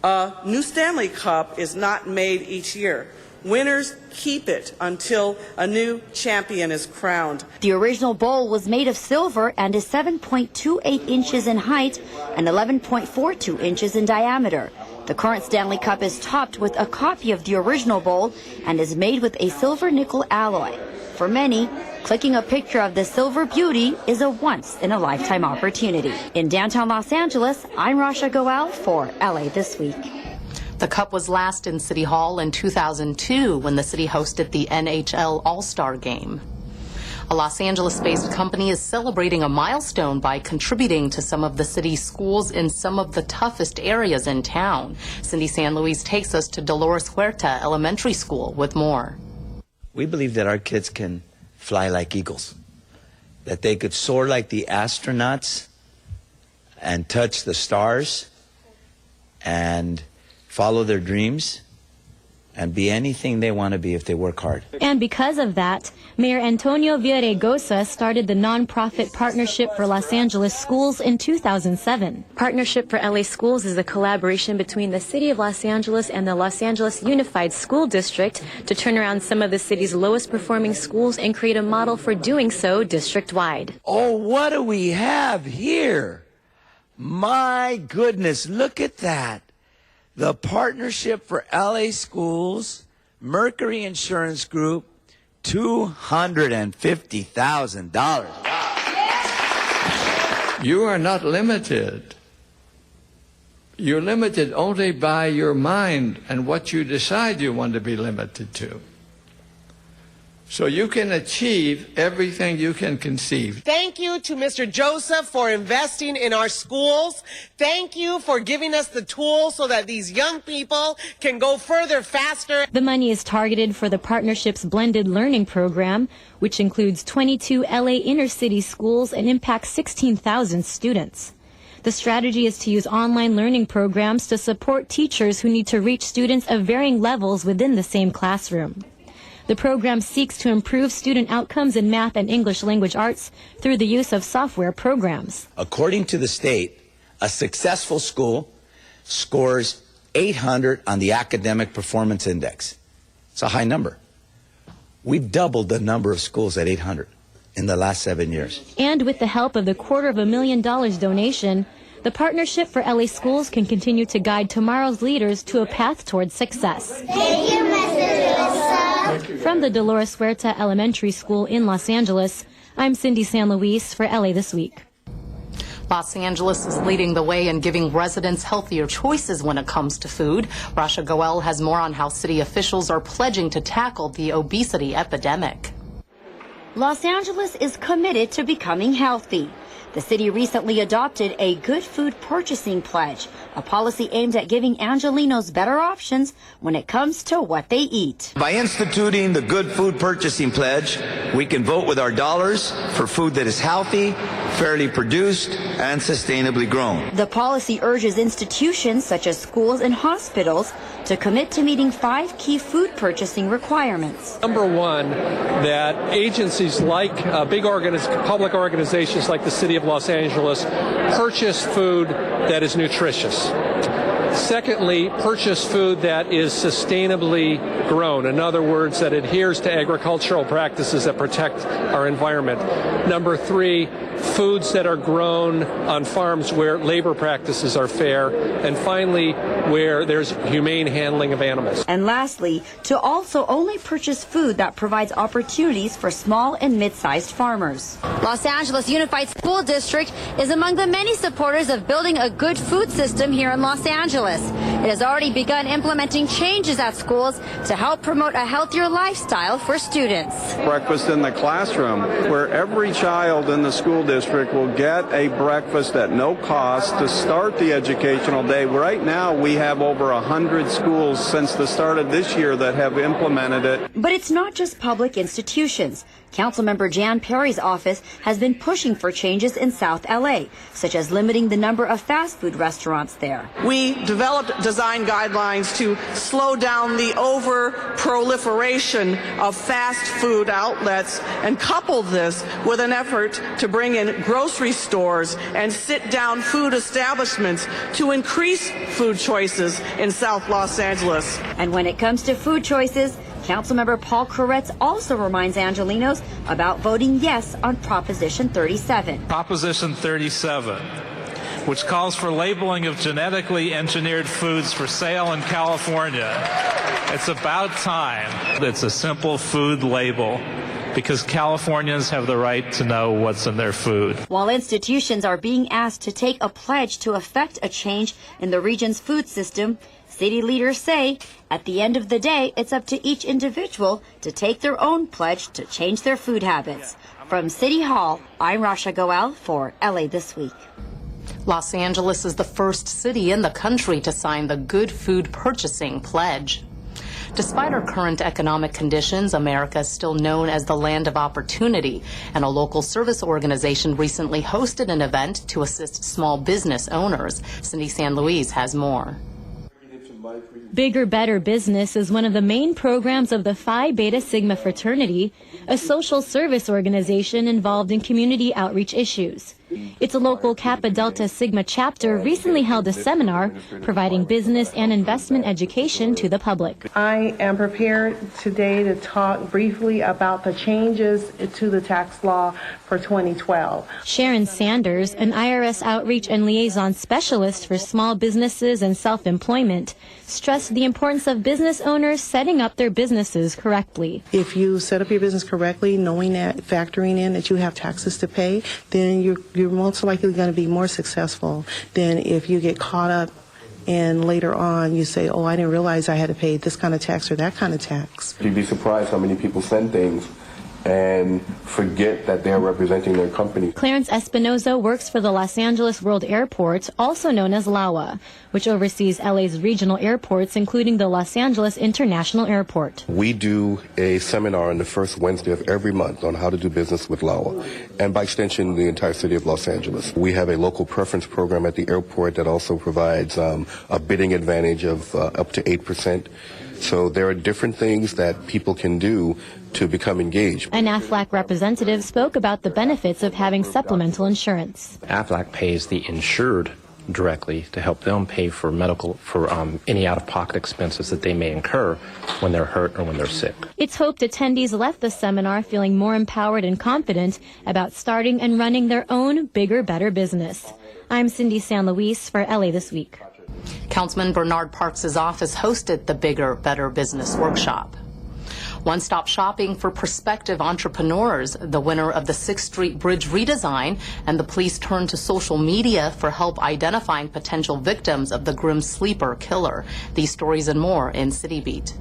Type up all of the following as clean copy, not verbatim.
A new Stanley Cup is not made each year. Winners keep it until a new champion is crowned. The original bowl was made of silver and is 7.28 inches in height and 11.42 inches in diameter. The current Stanley Cup is topped with a copy of the original bowl and is made with a silver nickel alloy. For many, clicking a picture of the Silver Beauty is a once-in-a-lifetime opportunity. In downtown Los Angeles, I'm Rasha Goel for LA This Week. The cup was last in City Hall in 2002 when the city hosted the NHL All-Star Game. A Los Angeles-based company is celebrating a milestone by contributing to some of the city's schools in some of the toughest areas in town. Cindy San Luis takes us to Dolores Huerta Elementary School with more. We believe that our kids can fly like eagles, that they could soar like the astronauts and touch the stars and follow their dreams and be anything they want to be if they work hard. And because of that, Mayor Antonio Villaraigosa started the nonprofit Partnership for Los Angeles Schools in 2007. Partnership for LA Schools is a collaboration between the City of Los Angeles and the Los Angeles Unified School District to turn around some of the city's lowest performing schools and create a model for doing so district-wide. Oh, what do we have here? My goodness, look at that. The Partnership for LA Schools, Mercury Insurance Group, $250,000. You are not limited. You're limited only by your mind and what you decide you want to be limited to. So you can achieve everything you can conceive. Thank you to Mr. Joseph for investing in our schools. Thank you for giving us the tools so that these young people can go further faster. The money is targeted for the partnership's blended learning program, which includes 22 LA inner city schools and impacts 16,000 students. The strategy is to use online learning programs to support teachers who need to reach students of varying levels within the same classroom. The program seeks to improve student outcomes in math and English language arts through the use of software programs. According to the state, a successful school scores 800 on the Academic Performance Index. It's a high number. We've doubled the number of schools at 800 in the last 7 years. And with the help of the $250,000 donation, the Partnership for LA Schools can continue to guide tomorrow's leaders to a path towards success. Thank you, Mrs. Wilson. From the Dolores Huerta Elementary School in Los Angeles, I'm Cindy San Luis for LA This Week. Los Angeles is leading the way in giving residents healthier choices when it comes to food. Rasha Goel has more on how city officials are pledging to tackle the obesity epidemic. Los Angeles is committed to becoming healthy. The city recently adopted a Good Food Purchasing Pledge, a policy aimed at giving Angelenos better options when it comes to what they eat. By instituting the Good Food Purchasing Pledge, we can vote with our dollars for food that is healthy, fairly produced, and sustainably grown. The policy urges institutions such as schools and hospitals to commit to meeting 5 key food purchasing requirements. Number one, that agencies like public organizations like the City of Los Angeles purchase food that is nutritious. Secondly, purchase food that is sustainably grown. In other words, that adheres to agricultural practices that protect our environment. Number three, foods that are grown on farms where labor practices are fair. And finally, where there's humane handling of animals. And lastly, to also only purchase food that provides opportunities for small and mid-sized farmers. Los Angeles Unified School District is among the many supporters of building a good food system here in Los Angeles. It has already begun implementing changes at schools to help promote a healthier lifestyle for students. Breakfast in the classroom, where every child in the school district will get a breakfast at no cost to start the educational day. Right now, we have over 100 schools since the start of this year that have implemented it. But it's not just public institutions. Councilmember Jan Perry's office has been pushing for changes in South LA, such as limiting the number of fast food restaurants there. We developed design guidelines to slow down the over-proliferation of fast food outlets and couple this with an effort to bring in grocery stores and sit-down food establishments to increase food choices in South Los Angeles. And when it comes to food choices, Councilmember Paul Koretz also reminds Angelenos about voting yes on Proposition 37. Proposition 37, which calls for labeling of genetically engineered foods for sale in California. It's about time. It's a simple food label because Californians have the right to know what's in their food. While institutions are being asked to take a pledge to effect a change in the region's food system, city leaders say, at the end of the day, it's up to each individual to take their own pledge to change their food habits. From City Hall, I'm Rasha Goel for LA This Week. Los Angeles is the first city in the country to sign the Good Food Purchasing Pledge. Despite our current economic conditions, America is still known as the land of opportunity, and a local service organization recently hosted an event to assist small business owners. Cindy San Luis has more. Bigger, Better Business is one of the main programs of the Phi Beta Sigma fraternity, a social service organization involved in community outreach issues. Its local Kappa Delta Sigma chapter recently held a seminar providing business and investment education to the public. I am prepared today to talk briefly about the changes to the tax law for 2012. Sharon Sanders, an IRS outreach and liaison specialist for small businesses and self-employment, stressed the importance of business owners setting up their businesses correctly. If you set up your business correctly, knowing that, factoring in that you have taxes to pay, then you're most likely going to be more successful than if you get caught up and later on you say, oh, I didn't realize I had to pay this kind of tax or that kind of tax. You'd be surprised how many people send things and forget that they're representing their company. Clarence Espinoza works for the Los Angeles World Airport, also known as LAWA, which oversees LA's regional airports, including the Los Angeles International Airport. We do a seminar on the first Wednesday of every month on how to do business with LAWA, and by extension, the entire city of Los Angeles. We have a local preference program at the airport that also provides a bidding advantage of up to 8%. So there are different things that people can do to become engaged. An AFLAC representative spoke about the benefits of having supplemental insurance. AFLAC pays the insured directly to help them pay for any out-of-pocket expenses that they may incur when they're hurt or when they're sick. It's hoped attendees left the seminar feeling more empowered and confident about starting and running their own bigger, better business. I'm Cindy San Luis for LA This Week. Councilman Bernard Parks' office hosted the Bigger, Better Business Workshop. One-stop shopping for prospective entrepreneurs, the winner of the 6th Street Bridge redesign, and the police turned to social media for help identifying potential victims of the grim sleeper killer. These stories and more in City Beat.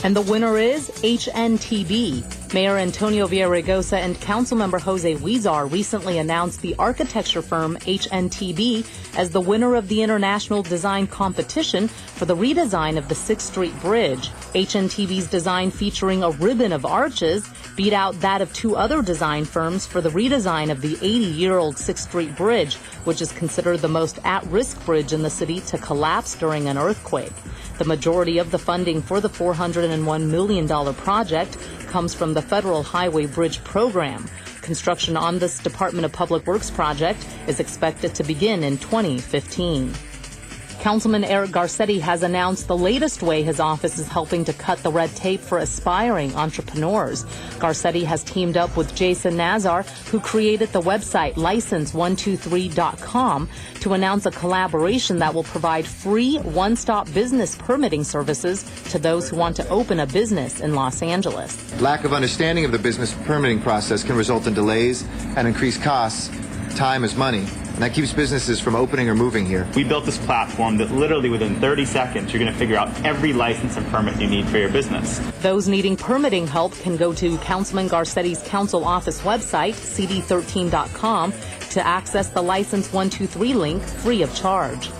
And the winner is HNTB. Mayor Antonio Villaraigosa and Councilmember Jose Huizar recently announced the architecture firm HNTB as the winner of the International Design Competition for the redesign of the 6th Street Bridge. HNTB's design, featuring a ribbon of arches, beat out that of two other design firms for the redesign of the 80-year-old 6th Street Bridge, which is considered the most at-risk bridge in the city to collapse during an earthquake. The majority of the funding for the $401 million project comes from the Federal Highway Bridge Program. Construction on this Department of Public Works project is expected to begin in 2015. Councilman Eric Garcetti has announced the latest way his office is helping to cut the red tape for aspiring entrepreneurs. Garcetti has teamed up with Jason Nazar, who created the website license123.com, to announce a collaboration that will provide free one-stop business permitting services to those who want to open a business in Los Angeles. Lack of understanding of the business permitting process can result in delays and increased costs. Time is money, and that keeps businesses from opening or moving here. We built this platform that literally within 30 seconds you're going to figure out every license and permit you need for your business. Those needing permitting help can go to Councilman Garcetti's council office website, cd13.com, to access the License 123 link free of charge.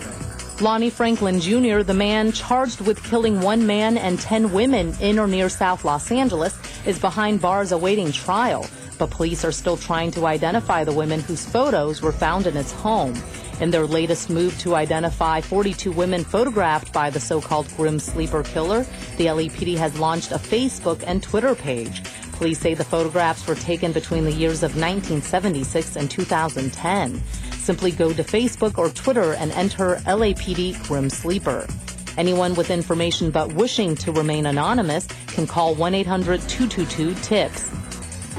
Lonnie Franklin Jr., the man charged with killing 1 man and 10 women in or near South Los Angeles, is behind bars awaiting trial. but police are still trying to identify the women whose photos were found in its home. In their latest move to identify 42 women photographed by the so-called Grim Sleeper killer, the LAPD has launched a Facebook and Twitter page. Police say the photographs were taken between the years of 1976 and 2010. Simply go to Facebook or Twitter and enter LAPD Grim Sleeper. Anyone with information but wishing to remain anonymous can call 1-800-222-TIPS.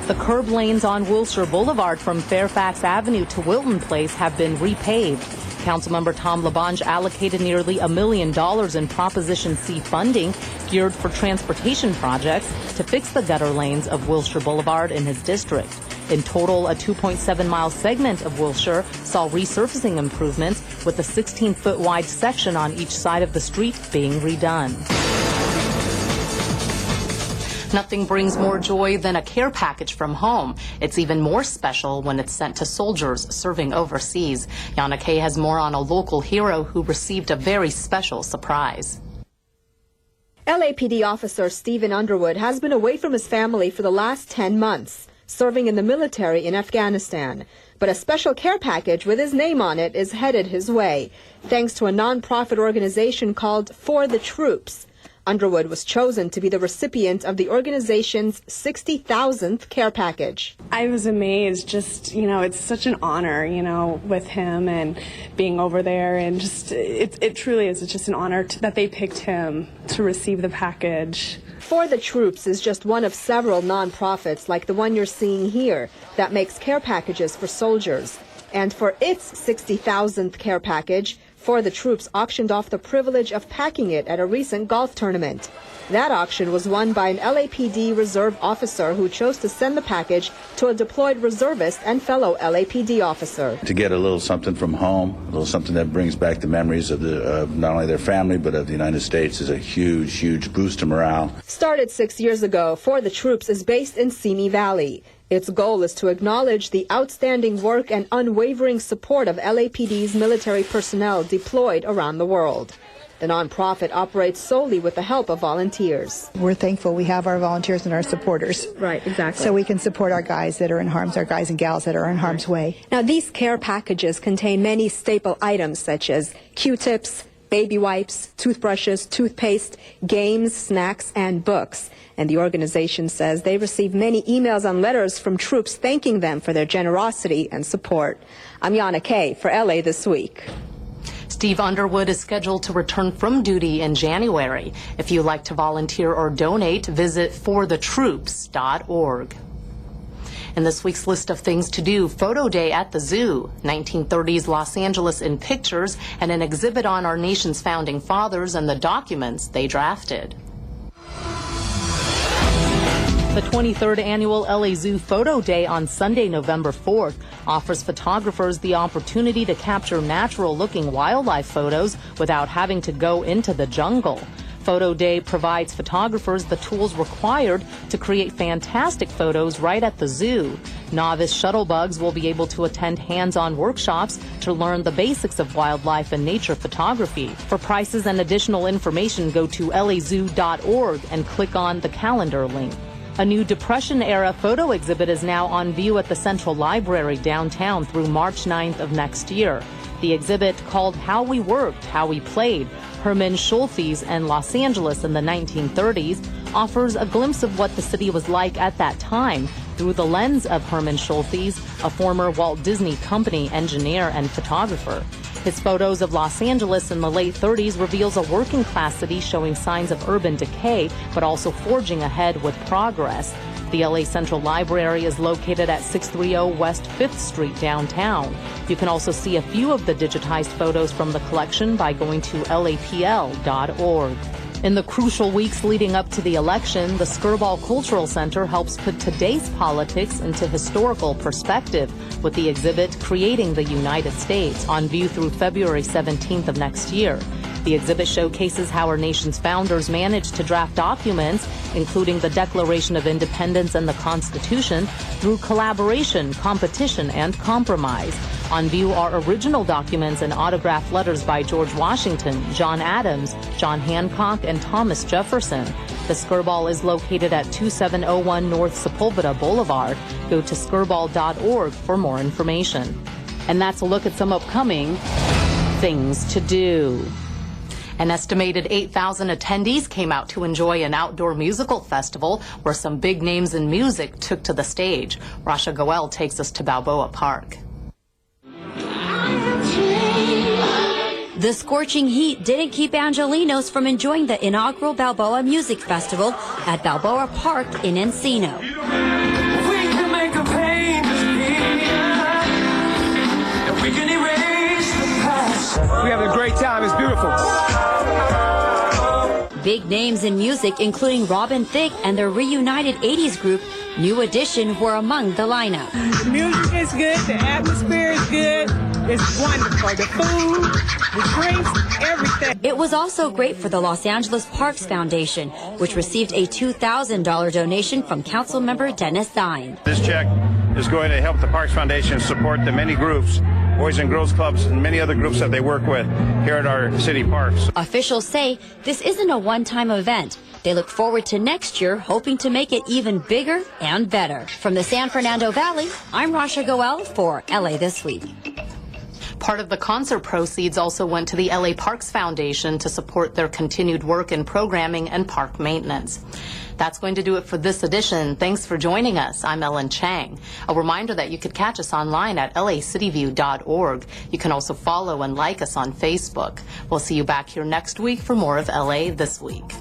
The curb lanes on Wilshire Boulevard from Fairfax Avenue to Wilton Place have been repaved. Councilmember Tom LaBonge allocated nearly $1 million in Proposition C funding geared for transportation projects to fix the gutter lanes of Wilshire Boulevard in his district. In total, a 2.7-mile segment of Wilshire saw resurfacing improvements, with a 16-foot wide section on each side of the street being redone. Nothing brings more joy than a care package from home. It's even more special when it's sent to soldiers serving overseas. Yana Kay has more on a local hero who received a very special surprise. LAPD officer Stephen Underwood has been away from his family for the last 10 months, serving in the military in Afghanistan. But a special care package with his name on it is headed his way, thanks to a non-profit organization called For the Troops. Underwood was chosen to be the recipient of the organization's 60,000th care package. I was amazed. Just, it's such an honor, with him and being over there. And just, it truly is. It's just an honor that they picked him to receive the package. For the Troops is just one of several nonprofits like the one you're seeing here that makes care packages for soldiers. And for its 60,000th care package, For the Troops auctioned off the privilege of packing it at a recent golf tournament. That auction was won by an LAPD reserve officer who chose to send the package to a deployed reservist and fellow LAPD officer. To get a little something from home, a little something that brings back the memories of not only their family but of the United States is a huge, huge boost to morale. Started 6 years ago, For the Troops is based in Simi Valley. Its goal is to acknowledge the outstanding work and unwavering support of LAPD's military personnel deployed around the world. The nonprofit operates solely with the help of volunteers. We're thankful we have our volunteers and our supporters. Right, exactly. So we can support our guys that are in our guys and gals that are in harm's way. Now, these care packages contain many staple items such as Q-tips, baby wipes, toothbrushes, toothpaste, games, snacks, and books. And the organization says they receive many emails and letters from troops thanking them for their generosity and support. I'm Yana Kay for LA This Week. Steve Underwood is scheduled to return from duty in January. If you'd like to volunteer or donate, visit forthetroops.org. In this week's list of things to do, Photo Day at the Zoo, 1930s Los Angeles in pictures, and an exhibit on our nation's founding fathers and the documents they drafted. The 23rd annual LA Zoo Photo Day on Sunday, November 4th, offers photographers the opportunity to capture natural-looking wildlife photos without having to go into the jungle. Photo Day provides photographers the tools required to create fantastic photos right at the zoo. Novice shuttlebugs will be able to attend hands-on workshops to learn the basics of wildlife and nature photography. For prices and additional information, go to lazoo.org and click on the calendar link. A new Depression-era photo exhibit is now on view at the Central Library downtown through March 9th of next year. The exhibit, called How We Worked, How We Played, Herman Schultes and Los Angeles in the 1930s, offers a glimpse of what the city was like at that time through the lens of Herman Schultes, a former Walt Disney Company engineer and photographer. His photos of Los Angeles in the late 30s reveals a working-class city showing signs of urban decay, but also forging ahead with progress. The LA Central Library is located at 630 West 5th Street downtown. You can also see a few of the digitized photos from the collection by going to lapl.org. In the crucial weeks leading up to the election, the Skirball Cultural Center helps put today's politics into historical perspective with the exhibit Creating the United States, on view through February 17th of next year. The exhibit showcases how our nation's founders managed to draft documents, including the Declaration of Independence and the Constitution, through collaboration, competition, and compromise. On view are original documents and autographed letters by George Washington, John Adams, John Hancock, and Thomas Jefferson. The Skirball is located at 2701 North Sepulveda Boulevard. Go to skirball.org for more information. And that's a look at some upcoming things to do. An estimated 8,000 attendees came out to enjoy an outdoor musical festival where some big names in music took to the stage. Rasha Goel takes us to Balboa Park. The scorching heat didn't keep Angelenos from enjoying the inaugural Balboa Music Festival at Balboa Park in Encino. We having a great time. It's beautiful. Big names in music, including Robin Thicke and their reunited 80s group, New Edition, were among the lineup. The music is good. The atmosphere is good. It's wonderful. The food, the drinks, everything. It was also great for the Los Angeles Parks Foundation, which received a $2,000 donation from council member Dennis Zine. This check is going to help the Parks Foundation support the many groups, Boys and Girls Clubs, and many other groups that they work with here at our city parks. Officials say this isn't a one-time event. They look forward to next year, hoping to make it even bigger and better. From the San Fernando Valley, I'm Rasha Goel for LA This Week. Part of the concert proceeds also went to the LA Parks Foundation to support their continued work in programming and park maintenance. That's going to do it for this edition. Thanks for joining us. I'm Ellen Chang. A reminder that you could catch us online at lacityview.org. You can also follow and like us on Facebook. We'll see you back here next week for more of LA This Week.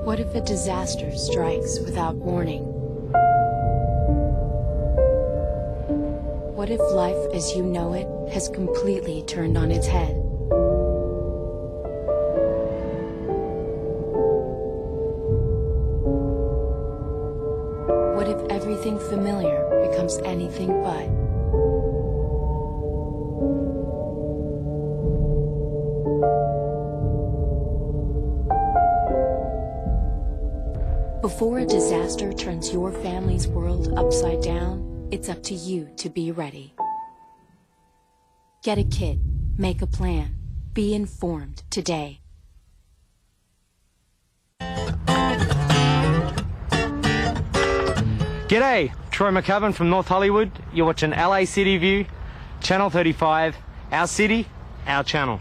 What if a disaster strikes without warning? What if life as you know it has completely turned on its head? What if everything familiar becomes anything but? Before a disaster turns your family's world upside down, it's up to you to be ready. Get a kit, make a plan, be informed today. G'day, Troy McCubbin from North Hollywood. You're watching LA City View. Channel 35, our city, our channel.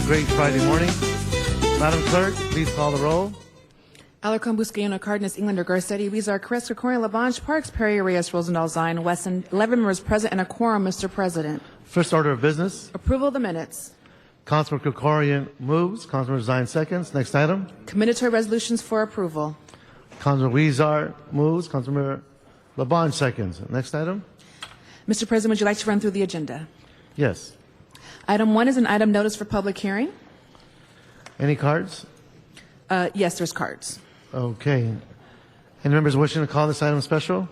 great Friday morning. Madam Clerk, please call the roll. Alarcon, Buscaino, Cardenas, Englander, Garcetti, Weezer, Crest, Krikorian, Labange, Parks, Perry, Reyes, Rosendahl, Zion, Wesson. 11 members present and a quorum, Mr. President. First order of business. Approval of the minutes. Councilor Krikorian moves. Councilor Zion seconds. Next item. Committee resolutions for approval. Councilor Weezer moves. Councilor Labange seconds. Next item. Mr. President, would you like to run through the agenda? Yes. Item 1 is an item notice for public hearing. Any cards? Yes, there's cards. Okay. Any members wishing to call this item special?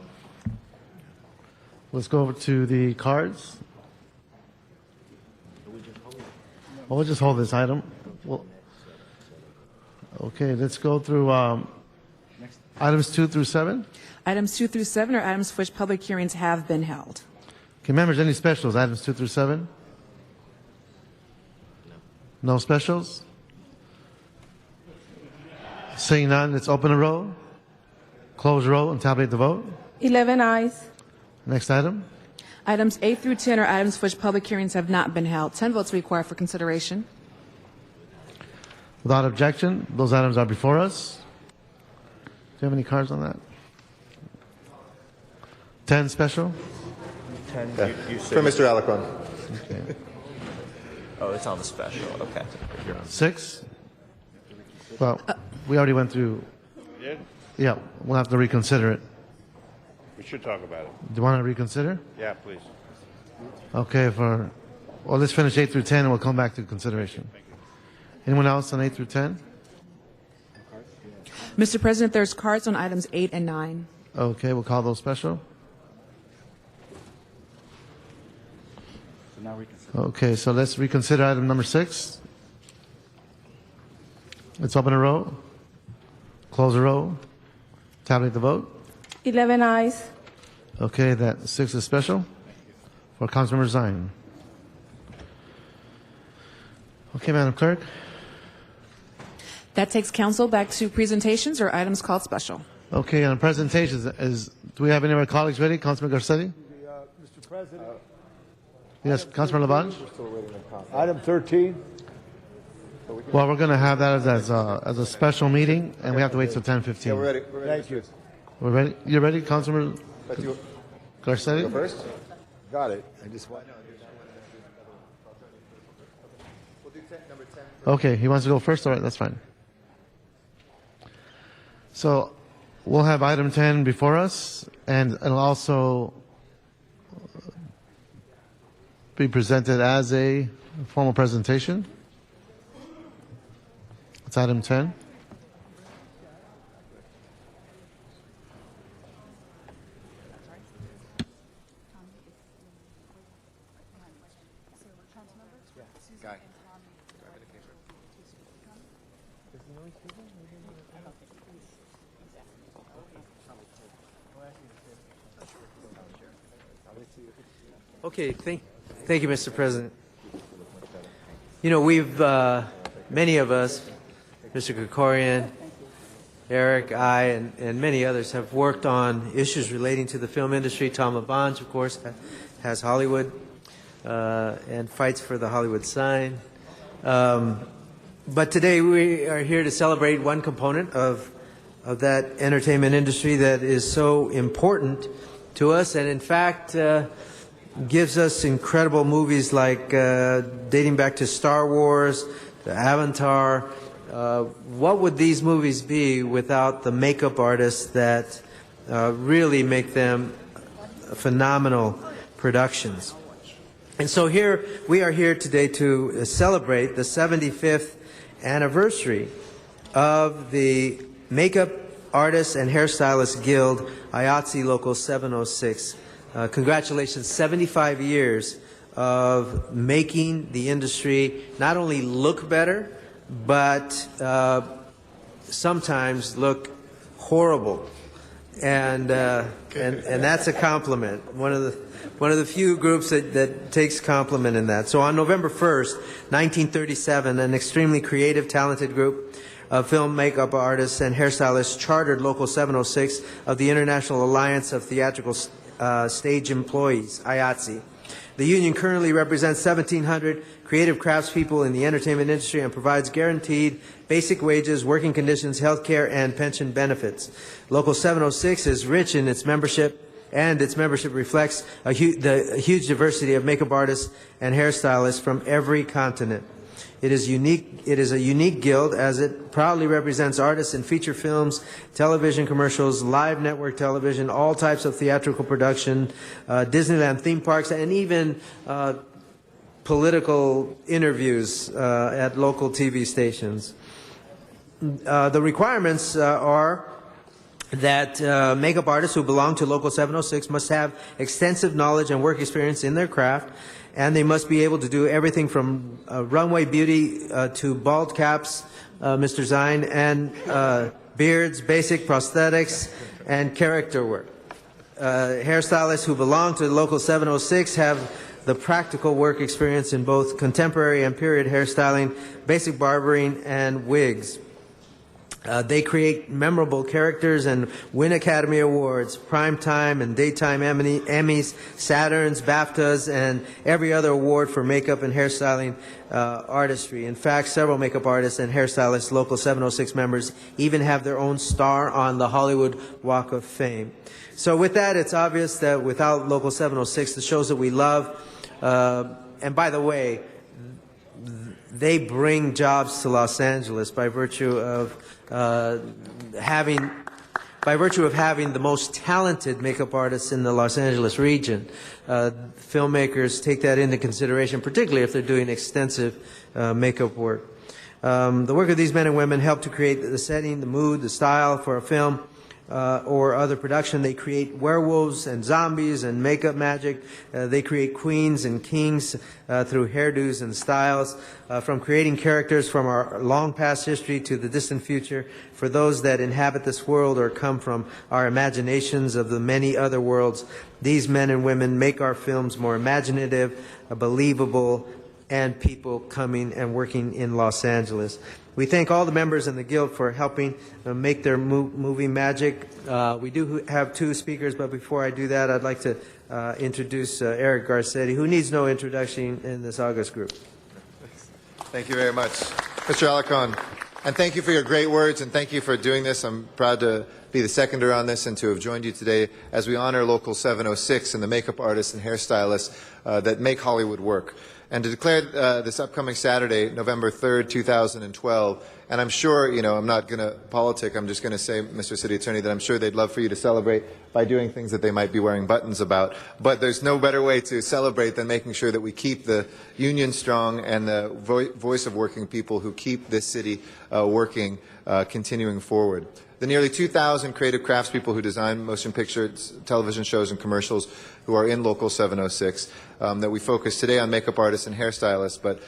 Let's go over to the cards. We'll just hold this item. Okay, let's go through items 2 through 7. Items 2 through 7 are items for which public hearings have been held. Okay, members, any specials? Items 2 through 7? No specials? Seeing none, let's open a roll, close roll, and tabulate the vote. 11 ayes. Next item. Items 8 through 10 are items for which public hearings have not been held. 10 votes required for consideration. Without objection, those items are before us. Do you have any cards on that? 10 special? 10. For Mr. Alarcon. Okay. Oh, it's on the special. Okay. 6? Well, we already went through. Did? Yeah, we'll have to reconsider it. We should talk about it. Do you want to reconsider? Yeah, please. Okay, well, let's finish 8 through 10 and we'll come back to consideration. Anyone else on 8 through 10? Mr. President, there's cards on items 8 and 9. Okay, we'll call those special. Okay, so let's reconsider item number 6. Let's open a row, close a row, tabulate the vote. 11 ayes. Okay, that 6 is special for Councilmember Zion. Okay, Madam Clerk. That takes council back to presentations or items called special. Okay, on presentations, do we have any of our colleagues ready? Councilman Garcetti? Mr. President. Yes, Councilman Labange? Item 13. Well, we're going to have that as a special meeting, and we have to wait till 10:15. Yeah, we're ready. Thank you. We're ready? You ready, Councilman Garcetti? Go first? Got it. I just want. Okay, he wants to go first? All right, that's fine. So we'll have item 10 before us, and it'll also be presented as a formal presentation. It's item 10. Okay, thank you, Mr. President. You know, we've, many of us, Mr. Krikorian, Eric, I, and many others have worked on issues relating to the film industry. Tom Labange, of course, has Hollywood and fights for the Hollywood sign. But today we are here to celebrate one component of that entertainment industry that is so important to us, and in fact gives us incredible movies like dating back to Star Wars, to Avatar. What would these movies be without the makeup artists that really make them phenomenal productions? And so we are here today to celebrate the 75th anniversary of the Makeup Artists and Hairstylists Guild, IATSE Local 706. Congratulations, 75 years of making the industry not only look better, but sometimes look horrible, and that's a compliment. One of the few groups that takes compliment in that. So on November 1st, 1937, an extremely creative, talented group of film makeup artists and hairstylists chartered Local 706 of the International Alliance of Theatrical Stage Employees, IATSE. The union currently represents 1,700 creative craftspeople in the entertainment industry and provides guaranteed basic wages, working conditions, health care, and pension benefits. Local 706 is rich in its membership, and its membership reflects the huge diversity of makeup artists and hairstylists from every continent. It is a unique guild as it proudly represents artists in feature films, television commercials, live network television, all types of theatrical production, Disneyland theme parks, and even political interviews at local TV stations. The requirements are that makeup artists who belong to Local 706 must have extensive knowledge and work experience in their craft, and they must be able to do everything from runway beauty to bald caps, Mr. Zine, and beards, basic prosthetics, and character work. Hairstylists who belong to Local 706 have the practical work experience in both contemporary and period hairstyling, basic barbering, and wigs. They create memorable characters and win Academy Awards, primetime and daytime Emmys, Saturns, BAFTAs, and every other award for makeup and hairstyling artistry. In fact, several makeup artists and hairstylists, Local 706 members, even have their own star on the Hollywood Walk of Fame. So with that, it's obvious that without Local 706, the shows that we love, and by the way, they bring jobs to Los Angeles by virtue of having the most talented makeup artists in the Los Angeles region. Filmmakers take that into consideration, particularly if they're doing extensive makeup work. The work of these men and women help to create the setting, the mood, the style for a film or other production. They create werewolves and zombies and makeup magic. They create queens and kings through hairdos and styles, from creating characters from our long past history to the distant future for those that inhabit this world or come from our imaginations of the many other worlds. These men and women make our films more imaginative, believable, and people coming and working in Los Angeles. We thank all the members in the Guild for helping make their movie magic. We do have two speakers, but before I do that, I'd like to introduce Eric Garcetti, who needs no introduction in this August group. Thank you very much, Mr. Alarcon. And thank you for your great words, and thank you for doing this. I'm proud to be the seconder on this and to have joined you today as we honor Local 706 and the makeup artists and hairstylists that make Hollywood work. And to declare this upcoming Saturday, November 3rd, 2012, and I'm sure, I'm not going to politic, I'm just going to say, Mr. City Attorney, that I'm sure they'd love for you to celebrate by doing things that they might be wearing buttons about. But there's no better way to celebrate than making sure that we keep the union strong and the voice of working people who keep this city working, continuing forward. The nearly 2,000 creative craftspeople who design motion pictures, television shows, and commercials who are in Local 706, that we focus today on makeup artists and hairstylists, but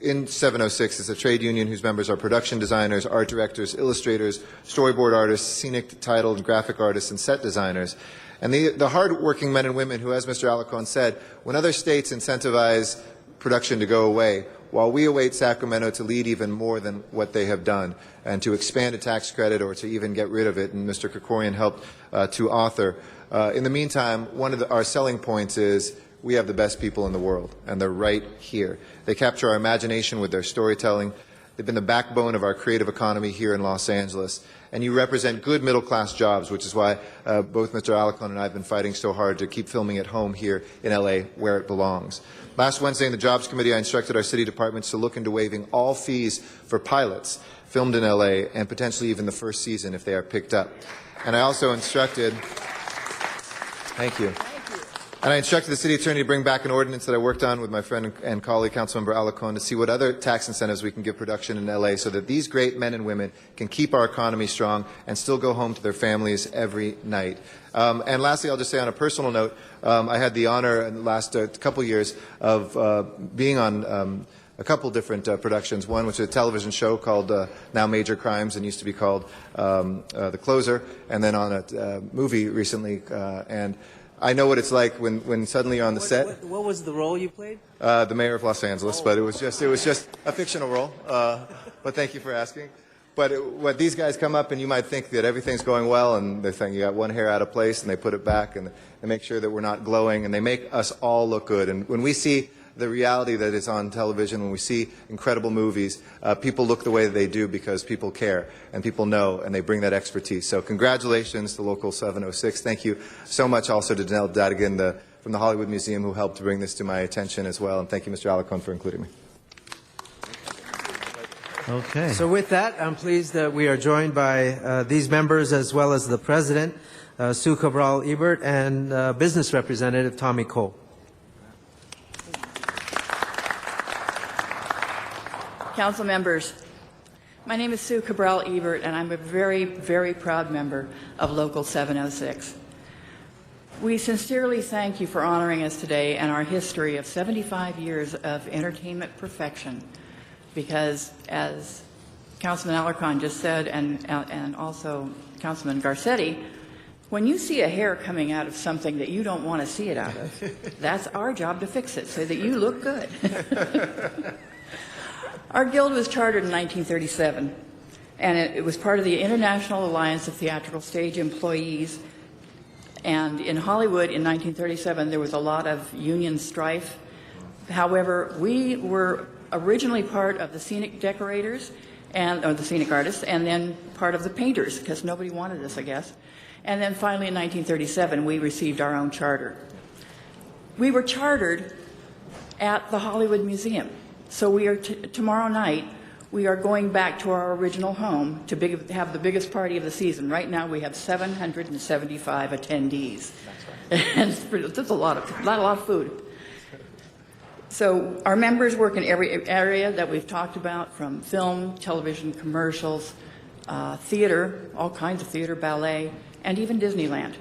in 706 is a trade union whose members are production designers, art directors, illustrators, storyboard artists, scenic, title, and graphic artists, and set designers. And the hard-working men and women who, as Mr. Alarcon said, when other states incentivize production to go away, while we await Sacramento to lead even more than what they have done and to expand a tax credit or to even get rid of it, and Mr. Krikorian helped to author. In the meantime, one of our selling points is we have the best people in the world, and they're right here. They capture our imagination with their storytelling. They've been the backbone of our creative economy here in Los Angeles. And you represent good middle-class jobs, which is why both Mr. Alarcon and I have been fighting so hard to keep filming at home here in LA, where it belongs. Last Wednesday in the Jobs Committee, I instructed our city departments to look into waiving all fees for pilots filmed in LA and potentially even the first season if they are picked up. And I also instructed, thank you. And I instructed the city attorney to bring back an ordinance that I worked on with my friend and colleague, Councilmember Alarcon, to see what other tax incentives we can give production in LA so that these great men and women can keep our economy strong and still go home to their families every night. And lastly, I'll just say on a personal note, I had the honor in the last couple years of being on a couple different productions. One which is a television show called now Major Crimes and used to be called The Closer, and then on a movie recently. And I know what it's like when suddenly you're on the set. What was the role you played? The mayor of Los Angeles, but it was just a fictional role. But thank you for asking. But what these guys come up and you might think that everything's going well and they're saying you got one hair out of place and they put it back and they make sure that we're not glowing and they make us all look good. And when we see the reality that is on television, when we see incredible movies, people look the way that they do because people care and people know and they bring that expertise. So congratulations to Local 706. Thank you so much also to Danelle Dadigan from the Hollywood Museum who helped to bring this to my attention as well. And thank you, Mr. Alarcon, for including me. Okay. So with that, I'm pleased that we are joined by these members as well as the President, Sue Cabral Ebert, and Business Representative Tommy Cole. Council members, my name is Sue Cabral Ebert, and I'm a very, very proud member of Local 706. We sincerely thank you for honoring us today and our history of 75 years of entertainment perfection, because as Councilman Alarcon just said, and also Councilman Garcetti, when you see a hair coming out of something that you don't want to see it out of, that's our job to fix it so that you look good. Our guild was chartered in 1937, and it was part of the International Alliance of Theatrical Stage Employees. And in Hollywood in 1937, there was a lot of union strife. However, we were originally part of the scenic decorators, or the scenic artists, and then part of the painters, because nobody wanted us, I guess. And then finally in 1937, we received our own charter. We were chartered at the Hollywood Museum. So we are tomorrow night, we are going back to our original home to have the biggest party of the season. Right now we have 775 attendees. That's right. And that's a lot of food. So our members work in every area that we've talked about, from film, television, commercials, theater, all kinds of theater, ballet, and even Disneyland.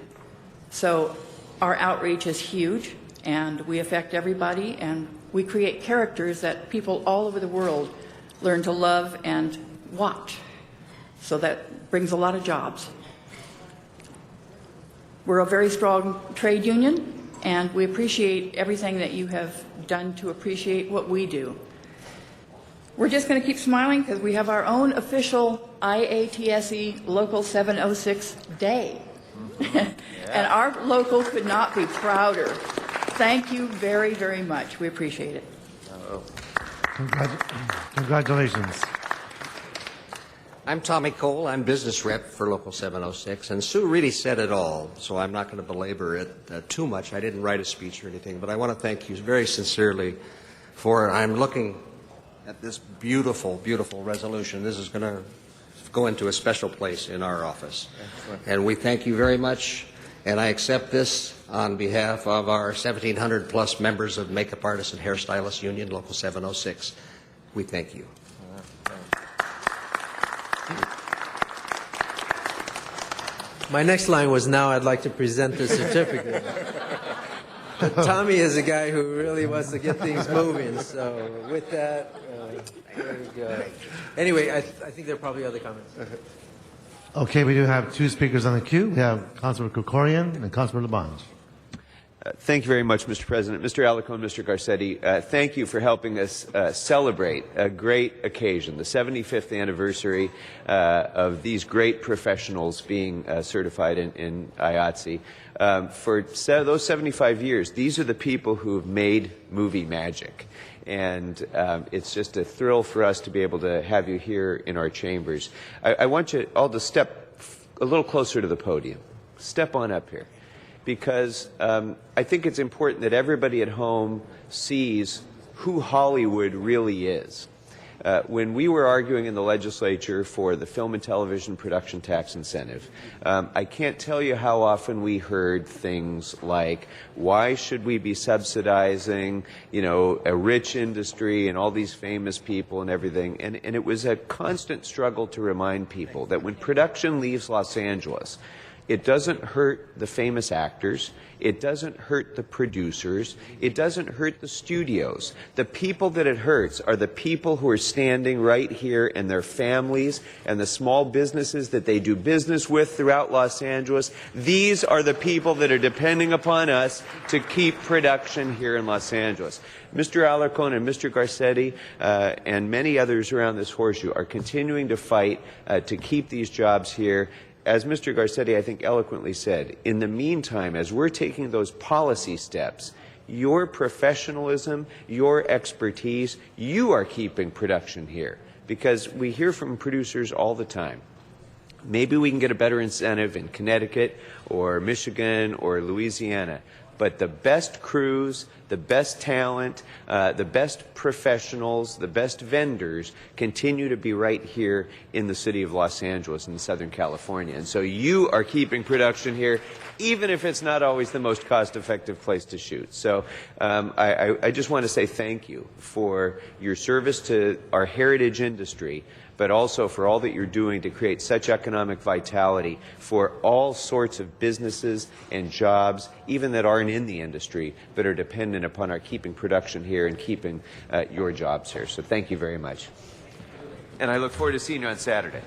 So our outreach is huge, and we affect everybody, and we create characters that people all over the world learn to love and watch. So that brings a lot of jobs. We're a very strong trade union, and we appreciate everything that you have done to appreciate what we do. We're just going to keep smiling because we have our own official IATSE Local 706 Day. And our local could not be prouder. Thank you very, very much. We appreciate it. Congratulations. I'm Tommy Cole. I'm business rep for Local 706. And Sue really said it all, so I'm not going to belabor it too much. I didn't write a speech or anything, but I want to thank you very sincerely for it. I'm looking at this beautiful, beautiful resolution. This is going to go into a special place in our office. And we thank you very much. And I accept this on behalf of our 1,700 plus members of Makeup Artists and Hairstylists Union, Local 706. We thank you. My next line was, now I'd like to present the certificate. Tommy is a guy who really wants to get things moving. So with that, there we go. Anyway, I think there are probably other comments. Okay, we do have two speakers on the queue. We have Councilor Krikorian and Councilor Labange. Thank you very much, Mr. President. Mr. Alarcon, Mr. Garcetti, thank you for helping us celebrate a great occasion, the 75th anniversary of these great professionals being certified in IATSE. For those 75 years, these are the people who have made movie magic. And it's just a thrill for us to be able to have you here in our chambers. I want you all to step a little closer to the podium. Step on up here. Because I think it's important that everybody at home sees who Hollywood really is. When we were arguing in the legislature for the film and television production tax incentive, I can't tell you how often we heard things like, why should we be subsidizing, a rich industry and all these famous people and everything? And it was a constant struggle to remind people that when production leaves Los Angeles, It doesn't hurt the famous actors. It doesn't hurt the producers. It doesn't hurt the studios. The people that it hurts are the people who are standing right here and their families and the small businesses that they do business with throughout Los Angeles. These are the people that are depending upon us to keep production here in Los Angeles. Mr. Alarcon and Mr. Garcetti and many others around this horseshoe are continuing to fight to keep these jobs here. As Mr. Garcetti, I think, eloquently said, in the meantime, as we're taking those policy steps, your professionalism, your expertise, you are keeping production here. Because we hear from producers all the time. Maybe we can get a better incentive in Connecticut or Michigan or Louisiana. But the best crews, the best talent, the best professionals, the best vendors continue to be right here in the city of Los Angeles in Southern California. And so you are keeping production here, even if it's not always the most cost-effective place to shoot. So I just want to say thank you for your service to our heritage industry, but also for all that you're doing to create such economic vitality for all sorts of businesses and jobs, even that aren't in the industry, but are dependent upon our keeping production here and keeping your jobs here. So thank you very much. And I look forward to seeing you on Saturday.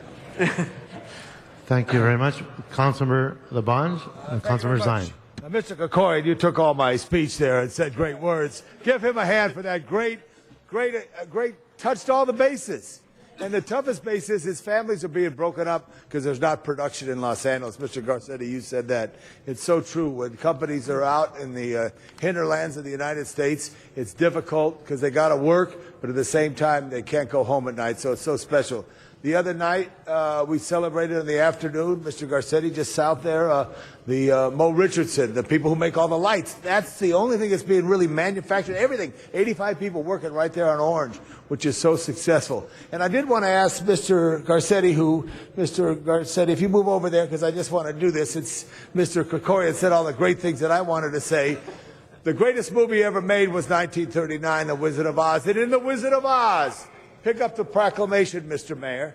Thank you very much. Councilmember Labange and Councilmember Zine. Now, Mr. Kokorian, you took all my speech there and said great words. Give him a hand for that great, touched all the bases. And the toughest base is his families are being broken up because there's not production in Los Angeles. Mr. Garcetti, you said that. It's so true. When companies are out in the hinterlands of the United States, it's difficult because they got to work, but at the same time, they can't go home at night. So it's so special. The other night, we celebrated in the afternoon, Mr. Garcetti, just south there, the Mo Richardson, the people who make all the lights. That's the only thing that's being really manufactured. Everything. 85 people working right there on Orange, which is so successful. And I did want to ask Mr. Garcetti, if you move over there, because I just want to do this. It's Mr. Kokorian said all the great things that I wanted to say. The greatest movie ever made was 1939, The Wizard of Oz. And in The Wizard of Oz, pick up the proclamation, Mr. Mayor.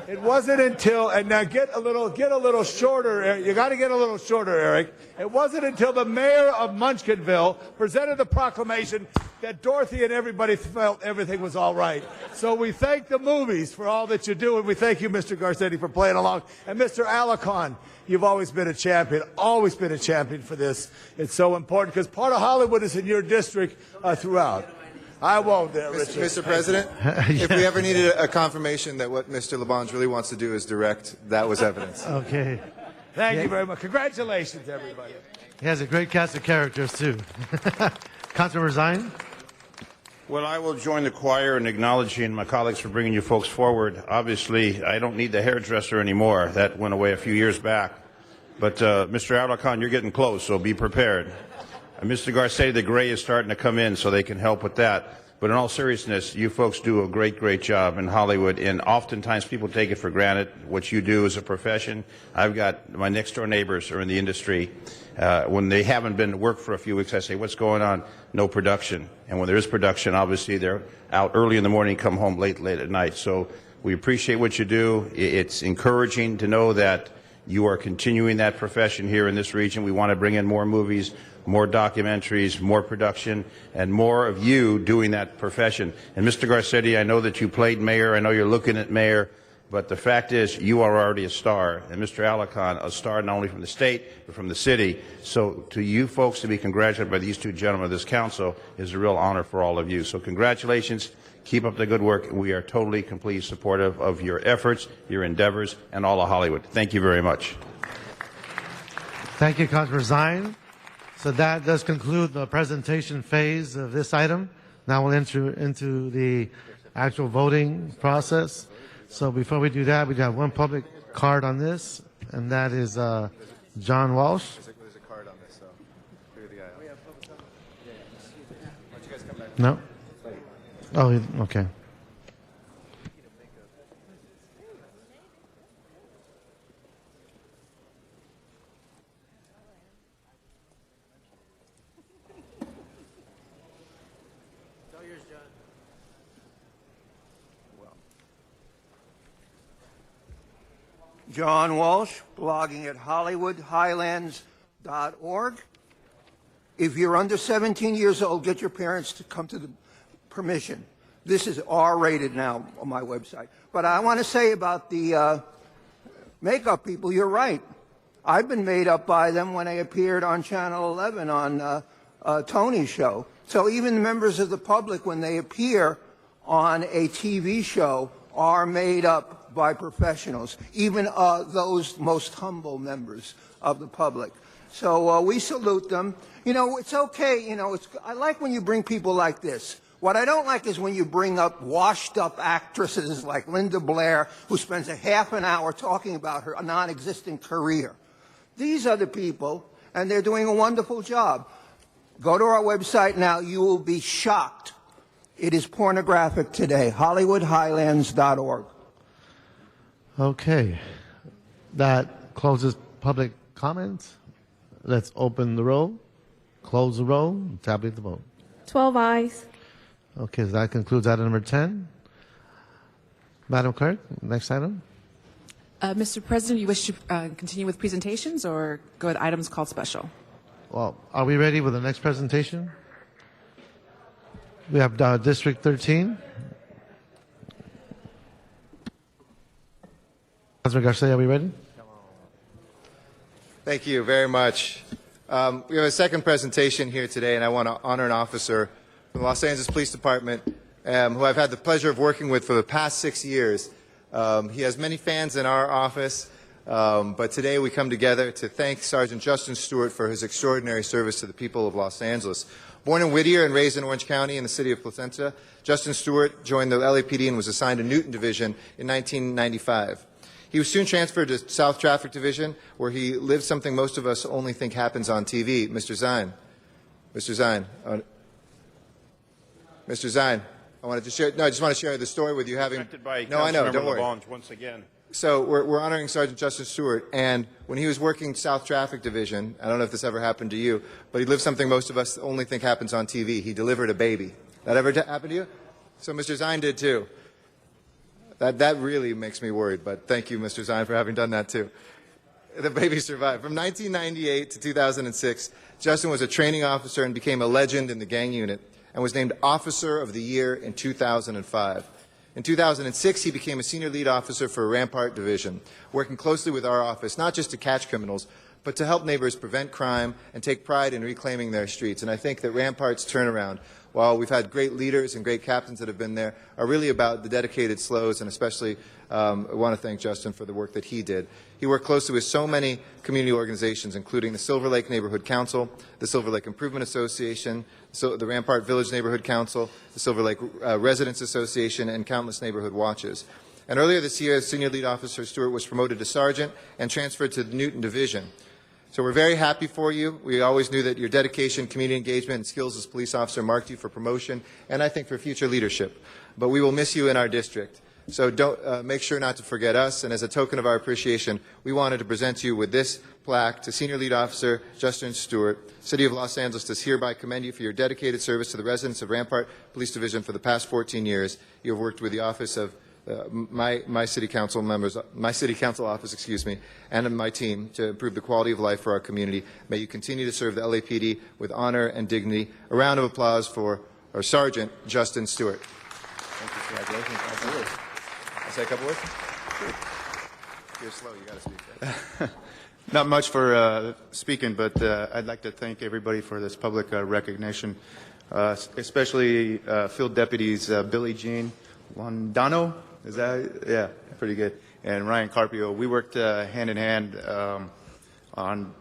It wasn't until, and now get a little shorter, Eric. You got to get a little shorter, Eric. It wasn't until the mayor of Munchkinville presented the proclamation that Dorothy and everybody felt everything was all right. So we thank the movies for all that you do, and we thank you, Mr. Garcetti, for playing along. And Mr. Alarcon, you've always been a champion for this. It's so important because part of Hollywood is in your district throughout. I won't, Richard. Mr. President, if we ever needed a confirmation that what Mr. Labange really wants to do is direct, that was evidence. Okay. Thank you very much. Congratulations, everybody. He has a great cast of characters, too. Councilmember Zine? Well, I will join the choir in acknowledging my colleagues for bringing you folks forward. Obviously, I don't need the hairdresser anymore. That went away a few years back. But, Mr. Alarcon, you're getting close, so be prepared. Mr. Garcetti, the gray is starting to come in, so they can help with that. But in all seriousness, you folks do a great job in Hollywood, and oftentimes people take it for granted what you do as a profession. I've got my next-door neighbors are in the industry. When they haven't been to work for a few weeks, I say, what's going on? No production. And when there is production, obviously they're out early in the morning, come home late at night. So we appreciate what you do. It's encouraging to know that you are continuing that profession here in this region. We want to bring in more movies, more documentaries, more production, and more of you doing that profession. And Mr. Garcetti, I know that you played mayor. I know you're looking at mayor. But the fact is, you are already a star. And Mr. Alarcon, a star not only from the state, but from the city. So to you folks to be congratulated by these two gentlemen of this council is a real honor for all of you. So congratulations. Keep up the good work. We are totally, completely supportive of your efforts, your endeavors, and all of Hollywood. Thank you very much. Thank you, Councilor Zine. So that does conclude the presentation phase of this item. Now we'll enter into the actual voting process. So before we do that, we got one public card on this, and that is John Walsh. There's a card on this, so clear the aisle. Why don't you guys come back? No? Oh, okay. John Walsh, blogging at HollywoodHighlands.org. If you're under 17 years old, get your parents to come to the permission. This is R-rated now on my website. But I want to say about the makeup people, you're right. I've been made up by them when I appeared on Channel 11 on Tony's show. So even members of the public, when they appear on a TV show, are made up by professionals, even those most humble members of the public. So we salute them. You know, it's okay. You know, I like when you bring people like this. What I don't like is when you bring up washed-up actresses like Linda Blair, who spends a half an hour talking about her non-existent career. These are the people, and they're doing a wonderful job. Go to our website now. You will be shocked. It is pornographic today. HollywoodHighlands.org. Okay. That closes public comments. Let's open the roll, close the roll, tabulate the vote. 12 ayes. Okay, so that concludes item number 10. Madam Clerk, next item. Mr. President, you wish to continue with presentations or go with items called special? Well, are we ready with the next presentation? We have District 13. Councilor Garcia, are we ready? Thank you very much. We have a second presentation here today, and I want to honor an officer from the Los Angeles Police Department who I've had the pleasure of working with for the past 6 years. He has many fans in our office, but today we come together to thank Sergeant Justin Stewart for his extraordinary service to the people of Los Angeles. Born in Whittier and raised in Orange County in the city of Placentia, Justin Stewart joined the LAPD and was assigned to Newton Division in 1995. He was soon transferred to South Traffic Division, where he lived something most of us only think happens on TV. Mr. Zine. Mr. Zine. Mr. Zine. I wanted to share. No, I just want to share the story with you. No, I know. Don't worry. Once again. So we're honoring Sergeant Justin Stewart, and when he was working South Traffic Division, I don't know if this ever happened to you, but he lived something most of us only think happens on TV. He delivered a baby. That ever happened to you? So Mr. Zine did too. That really makes me worried, but thank you, Mr. Zine, for having done that too. The baby survived. From 1998 to 2006, Justin was a training officer and became a legend in the gang unit and was named Officer of the Year in 2005. In 2006, he became a senior lead officer for Rampart Division, working closely with our office, not just to catch criminals, but to help neighbors prevent crime and take pride in reclaiming their streets. And I think that Rampart's turnaround, while we've had great leaders and great captains that have been there, are really about the dedicated SLOs, and especially I want to thank Justin for the work that he did. He worked closely with so many community organizations, including the Silver Lake Neighborhood Council, the Silver Lake Improvement Association, the Rampart Village Neighborhood Council, the Silver Lake Residents Association, and countless neighborhood watches. And earlier this year, Senior Lead Officer Stewart was promoted to Sergeant and transferred to the Newton Division. So we're very happy for you. We always knew that your dedication, community engagement, and skills as a police officer marked you for promotion and I think for future leadership. But we will miss you in our district. So don't make sure not to forget us. And as a token of our appreciation, we wanted to present you with this plaque to Senior Lead Officer Justin Stewart. City of Los Angeles does hereby commend you for your dedicated service to the residents of Rampart Police Division for the past 14 years. You have worked with the office of my city council members, my city council office, excuse me, and my team to improve the quality of life for our community. May you continue to serve the LAPD with honor and dignity. A round of applause for our Sergeant Justin Stewart. Thank you. Congratulations. I'll say a couple words. You're slow. You got to speak. Not much for speaking, but I'd like to thank everybody for this public recognition, especially Field Deputies Billy Jean Londano. Is that, yeah, pretty good. And Ryan Carpio. We worked hand in hand on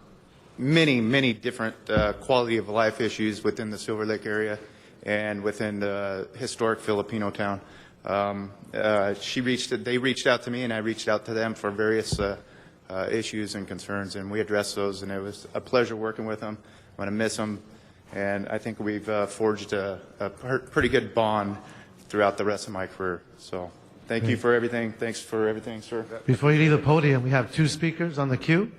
many different quality of life issues within the Silver Lake area and within the historic Filipino town. They reached out to me and I reached out to them for various issues and concerns, and we addressed those, and it was a pleasure working with them. I'm going to miss them, and I think we've forged a pretty good bond throughout the rest of my career. So thank you for everything. Thanks for everything, sir. Before you leave the podium, we have two speakers on the queue,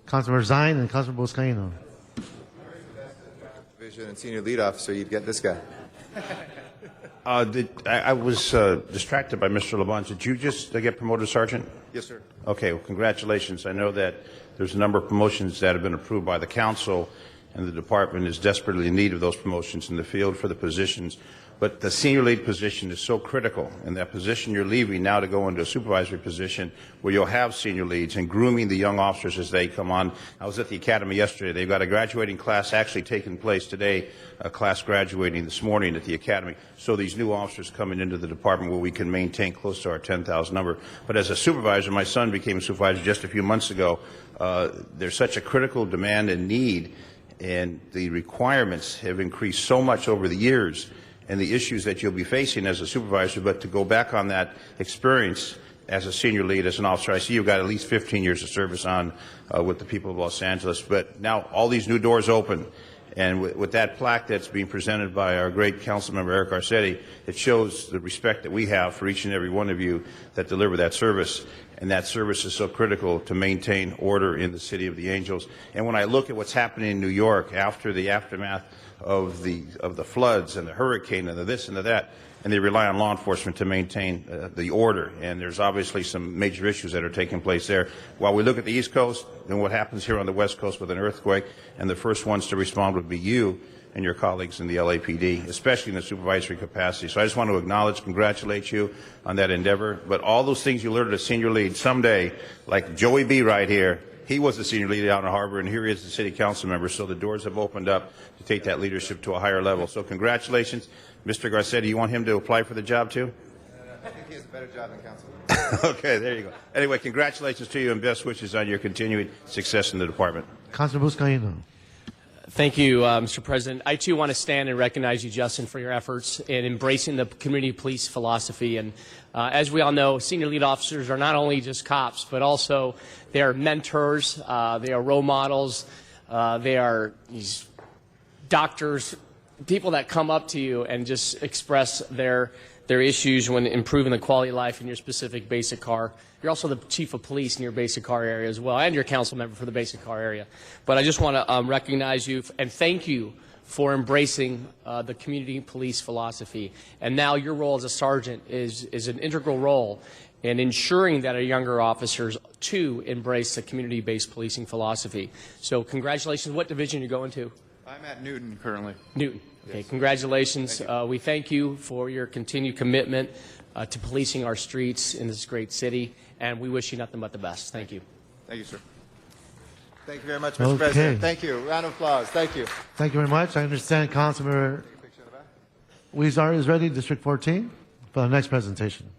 Councilor Zine and Councilor Boscaino. Division and Senior Lead Officer, you'd get this guy. I was distracted by Mr. Labange. Did you just get promoted to sergeant? Yes, sir. Okay, well, congratulations. I know that there's a number of promotions that have been approved by the council, and the department is desperately in need of those promotions in the field for the positions. But the senior lead position is so critical, and that position you're leaving now to go into a supervisory position where you'll have senior leads and grooming the young officers as they come on. I was at the academy yesterday. They've got a graduating class actually taking place today, a class graduating this morning at the academy. So these new officers coming into the department where we can maintain close to our 10,000 number. But as a supervisor, my son became a supervisor just a few months ago. There's such a critical demand and need, and the requirements have increased so much over the years, and the issues that you'll be facing as a supervisor. But to go back on that experience as a senior lead, as an officer, I see you've got at least 15 years of service on with the people of Los Angeles. But now all these new doors open, and with that plaque that's being presented by our great council member Eric Garcetti, it shows the respect that we have for each and every one of you that deliver that service. And that service is so critical to maintain order in the City of the Angels. And when I look at what's happening in New York after the aftermath of the floods and the hurricane and the this and the that, and they rely on law enforcement to maintain the order. And there's obviously some major issues that are taking place there. While we look at the East Coast and what happens here on the West Coast with an earthquake, and the first ones to respond would be you and your colleagues in the LAPD, especially in the supervisory capacity. So I just want to acknowledge, congratulate you on that endeavor. But all those things you learned as a senior lead, someday, like Joey B. right here, he was the senior lead out in Harbor, and here he is the city council member. So the doors have opened up to take that leadership to a higher level. So congratulations. Mr. Garcetti, you want him to apply for the job too? I think he has a better job than council. Okay, there you go. Anyway, congratulations to you and best wishes on your continued success in the department. Councilor Buscaino. Thank you, Mr. President. I, too, want to stand and recognize you, Justin, for your efforts in embracing the community police philosophy. And as we all know, senior lead officers are not only just cops, but also they are mentors, they are role models, they are these doctors, people that come up to you and just express their issues when improving the quality of life in your specific basic car. You're also the chief of police in your basic car area as well, and you're a council member for the basic car area. But I just want to recognize you and thank you for embracing the community police philosophy. And now your role as a sergeant is an integral role in ensuring that our younger officers, too, embrace the community-based policing philosophy. So congratulations. What division are you going to? I'm at Newton currently. Newton. Okay, Yes. Congratulations. Thank you. We thank you for your continued commitment to policing our streets in this great city, and we wish you nothing but the best. Thank you. Thank you, sir. Thank you very much, Mr. President. Thank you. Round of applause. Thank you. Thank you very much. I understand Councilmember Huizar is ready, District 14, for the next presentation.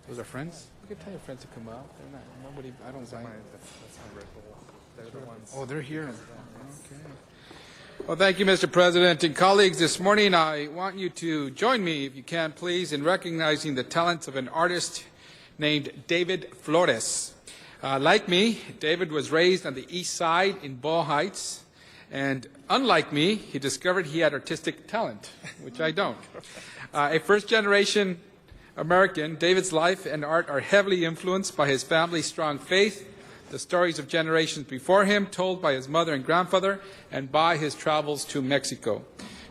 Those are friends? You can tell your friends to come out. They're not, nobody, I don't buy that's my Red Bull. They're the ones. Oh, they're here. Okay. Well, thank you, Mr. President. And colleagues, this morning I want you to join me, if you can, please, in recognizing the talents of an artist named David Flores. Like me, David was raised on the east side in Ball Heights. And unlike me, he discovered he had artistic talent, which I don't. A first-generation American, David's life and art are heavily influenced by his family's strong faith, the stories of generations before him told by his mother and grandfather, and by his travels to Mexico.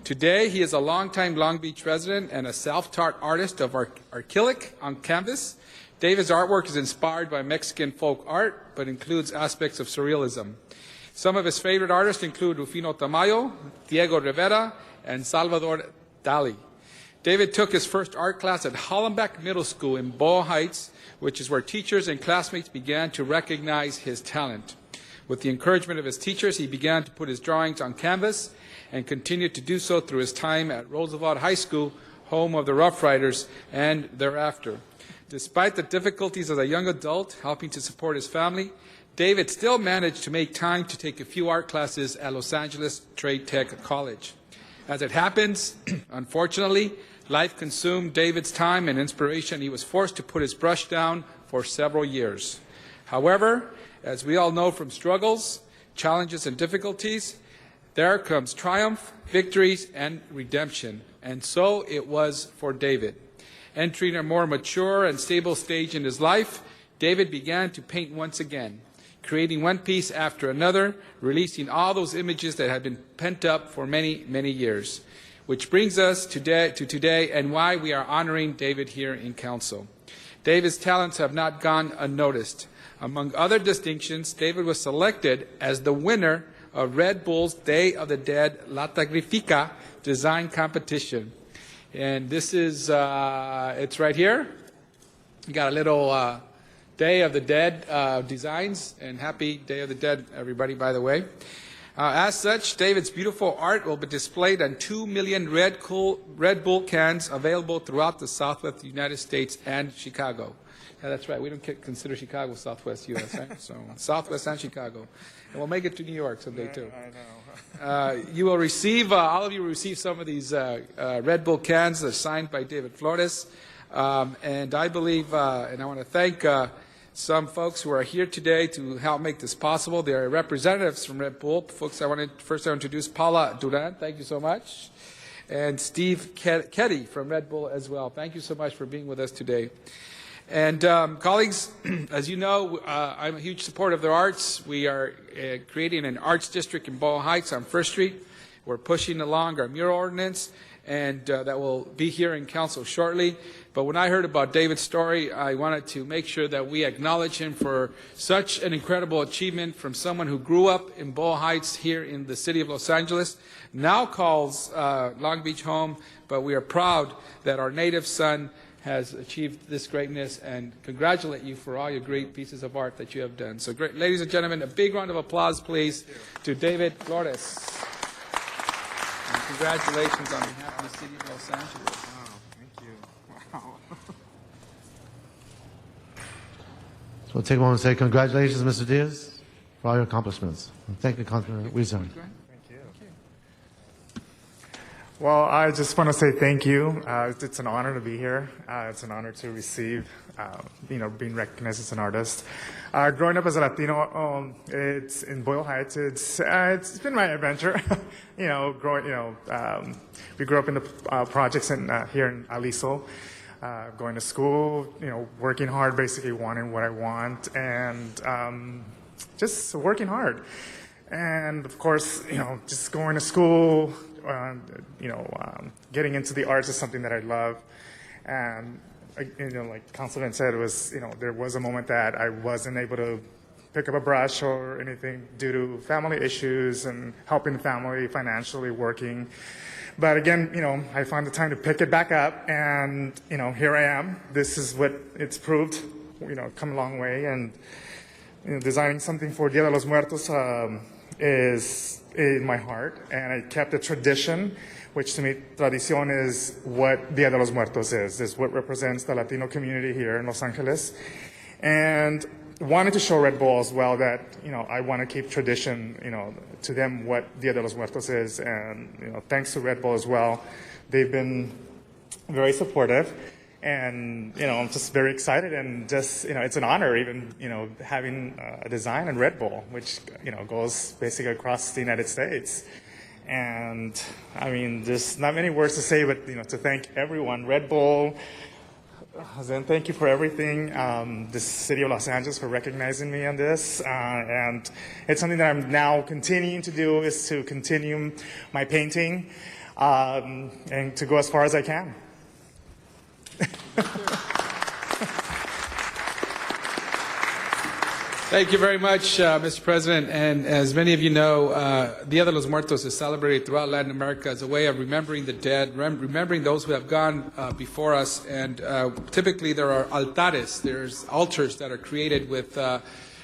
Today, he is a longtime Long Beach resident and a self-taught artist of acrylic on canvas. David's artwork is inspired by Mexican folk art, but includes aspects of surrealism. Some of his favorite artists include Rufino Tamayo, Diego Rivera, and Salvador Dali. David took his first art class at Hollenbeck Middle School in Ball Heights, which is where teachers and classmates began to recognize his talent. With the encouragement of his teachers, he began to put his drawings on canvas and continued to do so through his time at Roosevelt High School, home of the Rough Riders, and thereafter. Despite the difficulties as a young adult helping to support his family, David still managed to make time to take a few art classes at Los Angeles Trade Tech College. As it happens, unfortunately, life consumed David's time and inspiration. He was forced to put his brush down for several years. However, as we all know from struggles, challenges, and difficulties, there comes triumph, victories, and redemption. And so it was for David. Entering a more mature and stable stage in his life, David began to paint once again, creating one piece after another, releasing all those images that had been pent up for many, many years. Which brings us to today and why we are honoring David here in council. David's talents have not gone unnoticed. Among other distinctions, David was selected as the winner of Red Bull's Day of the Dead La Tagrifica design competition. And this is, it's right here. You got a little Day of the Dead designs, and happy Day of the Dead, everybody, by the way. As such, David's beautiful art will be displayed on 2 million Red Bull cans available throughout the Southwest United States and Chicago. Yeah, that's right. We don't consider Chicago Southwest U.S., right? So Southwest and Chicago. And we'll make it to New York someday, too. I know. You will receive, all of you will receive some of these Red Bull cans that are signed by David Flores. And I believe, and I want to thank some folks who are here today to help make this possible. They are representatives from Red Bull. Folks, I want to first introduce Paula Duran. Thank you so much. And Steve Ketty from Red Bull as well. Thank you so much for being with us today. And colleagues, as you know, I'm a huge supporter of the arts. We are creating an arts district in Boyle Heights on First Street. We're pushing along our mural ordinance, and that will be here in council shortly. But when I heard about David's story, I wanted to make sure that we acknowledge him for such an incredible achievement from someone who grew up in Boyle Heights here in the city of Los Angeles, now calls Long Beach home, but we are proud that our native son has achieved this greatness, and congratulate you for all your great pieces of art that you have done. So great, ladies and gentlemen, a big round of applause, please, to David Flores. And congratulations on behalf of the city of Los Angeles. So we'll take a moment and say congratulations, Mr. Diaz, for all your accomplishments. And thank you, Councilman Wizard. Well, I just want to say thank you. It's an honor to be here. It's an honor to receive, being recognized as an artist. Growing up as a Latino, it's in Boyle Heights. It's been my adventure. We grew up in the projects here in Aliso. Going to school, working hard, basically wanting what I want, and just working hard. And of course, just going to school, getting into the arts is something that I love. And like Councilman said, there was a moment that I wasn't able to pick up a brush or anything due to family issues and helping the family financially, working. But again, I found the time to pick it back up, and here I am. This is what it's proved. Come a long way, and designing something for Dia de los Muertos is in my heart, and I kept a tradition, which to me, tradición is what Dia de los Muertos is what represents the Latino community here in Los Angeles, and wanted to show Red Bull as well that I want to keep tradition to them what Dia de los Muertos is, and thanks to Red Bull as well. They've been very supportive, and I'm just very excited, and just it's an honor even having a design in Red Bull, which goes basically across the United States. And I mean, there's not many words to say, but to thank everyone, Red Bull. And thank you for everything, the city of Los Angeles for recognizing me on this, and it's something that I'm now continuing to do, is to continue my painting and to go as far as I can. Thank you very much, Mr. President. And as many of you know, Dia de los Muertos is celebrated throughout Latin America as a way of remembering the dead, remembering those who have gone before us. And typically there are altares, there's altars that are created with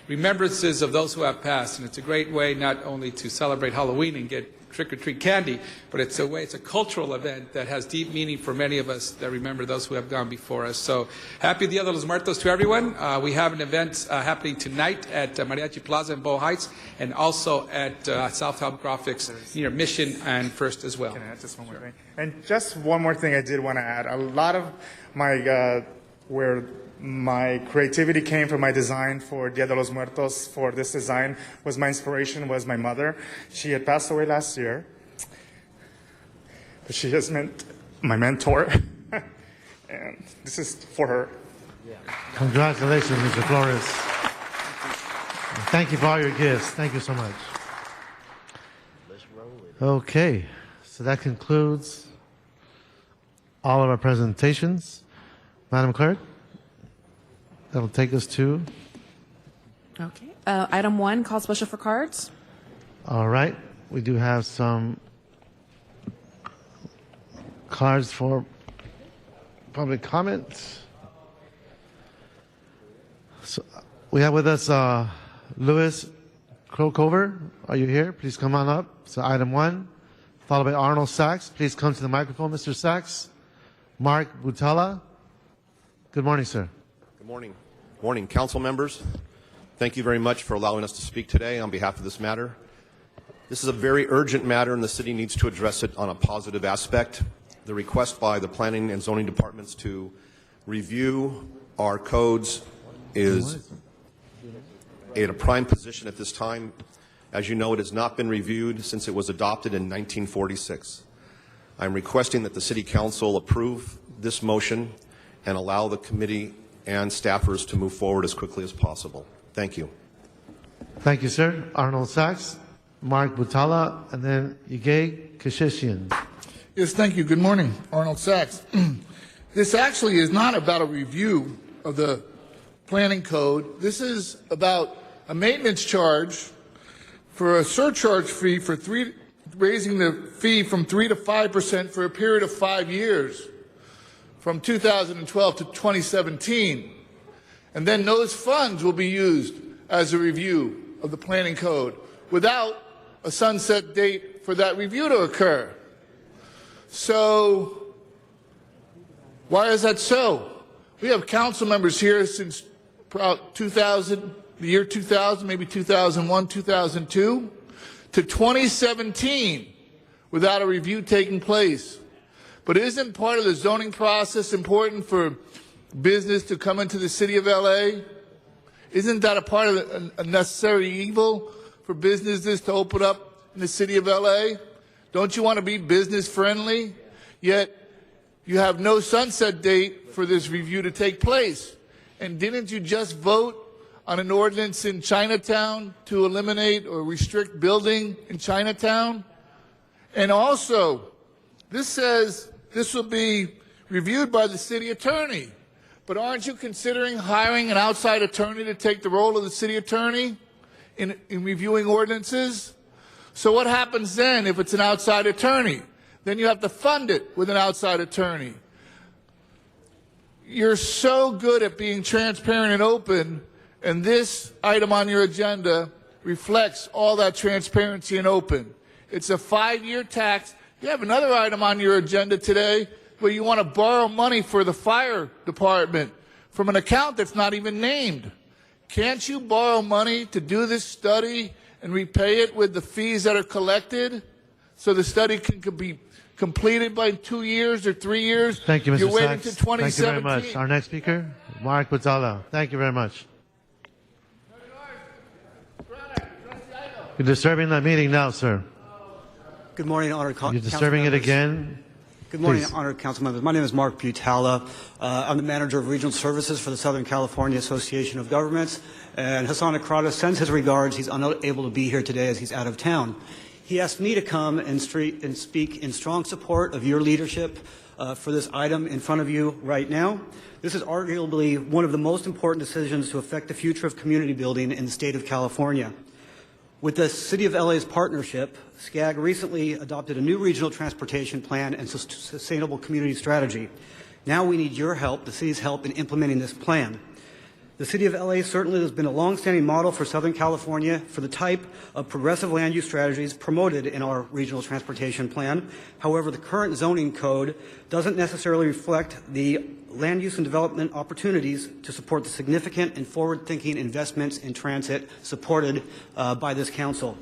remembrances of those who have passed. And it's a great way not only to celebrate Halloween and get trick-or-treat candy, but it's a cultural event that has deep meaning for many of us that remember those who have gone before us. So happy Dia de los Muertos to everyone. We have an event happening tonight at Mariachi Plaza in Boyle Heights, and also at South Hub Graphics near Mission and First as well. Can I add just one more thing? And just one more thing I did want to add. A lot of my where My creativity came from my design for Dia de los Muertos. For this design, my inspiration was my mother. She had passed away last year, but she is my mentor, and this is for her. Congratulations, Mr. Flores. Thank you for all your gifts. Thank you so much. Okay, so that concludes all of our presentations. Madam Clerk, that'll take us to... Okay. Item 1, call special for cards. All right, we do have some cards for public comment. So we have with us Louis Krokover. Are you here? Please come on up. So item 1, followed by Arnold Sachs. Please come to the microphone, Mr. Sachs. Mark Butala. Good morning, sir. Good morning. Morning, council members. Thank you very much for allowing us to speak today on behalf of this matter. This is a very urgent matter, and the city needs to address it on a positive aspect. The request by the planning and zoning departments to review our codes is in a prime position at this time. As you know, it has not been reviewed since it was adopted in 1946. I'm requesting that the City Council approve this motion and allow the committee and staffers to move forward as quickly as possible. Thank you. Thank you, sir. Arnold Sachs, Mark Butala, and then Yigay Kashishian. Yes, thank you. Good morning. Arnold Sachs. This actually is not about a review of the planning code. This is about a maintenance charge for a surcharge fee for raising the fee from 3 to 5% for a period of 5 years, from 2012 to 2017. And then those funds will be used as a review of the planning code without a sunset date for that review to occur. So why is that so? We have council members here since about 2000, the year 2000, maybe 2001, 2002, to 2017 without a review taking place. But isn't part of the zoning process important for business to come into the city of LA? Isn't that a part of a necessary evil for businesses to open up in the city of LA? Don't you want to be business friendly? Yet you have no sunset date for this review to take place. And didn't you just vote on an ordinance in Chinatown to eliminate or restrict building in Chinatown? And also, this says this will be reviewed by the city attorney. But aren't you considering hiring an outside attorney to take the role of the city attorney in reviewing ordinances? So what happens then if it's an outside attorney? Then you have to fund it with an outside attorney. You're so good at being transparent and open, and this item on your agenda reflects all that transparency and open. It's a 5-year tax. You have another item on your agenda today where you want to borrow money for the fire department from an account that's not even named. Can't you borrow money to do this study and repay it with the fees that are collected so the study can be completed by 2 years or 3 years? Thank you, Mr. You're waiting Sachs. to 2017. Thank you very much. Our next speaker, Mark Butala. Thank you very much. You're disturbing the meeting now, sir. Good morning, honored council You're disturbing it members. again. Good morning, Please. honored council members. My name is Mark Butala. I'm the manager of regional services for the Southern California Association of Governments. And Hassan Akrada sends his regards. He's unable to be here today as he's out of town. He asked me to come and speak in strong support of your leadership for this item in front of you right now. This is arguably one of the most important decisions to affect the future of community building in the state of California. With the City of LA's partnership, SCAG recently adopted a new regional transportation plan and sustainable community strategy. Now we need your help, the city's help, in implementing this plan. The City of LA certainly has been a long-standing model for Southern California for the type of progressive land use strategies promoted in our regional transportation plan. However, the current zoning code doesn't necessarily reflect the land use and development opportunities to support the significant and forward-thinking investments in transit supported by this council.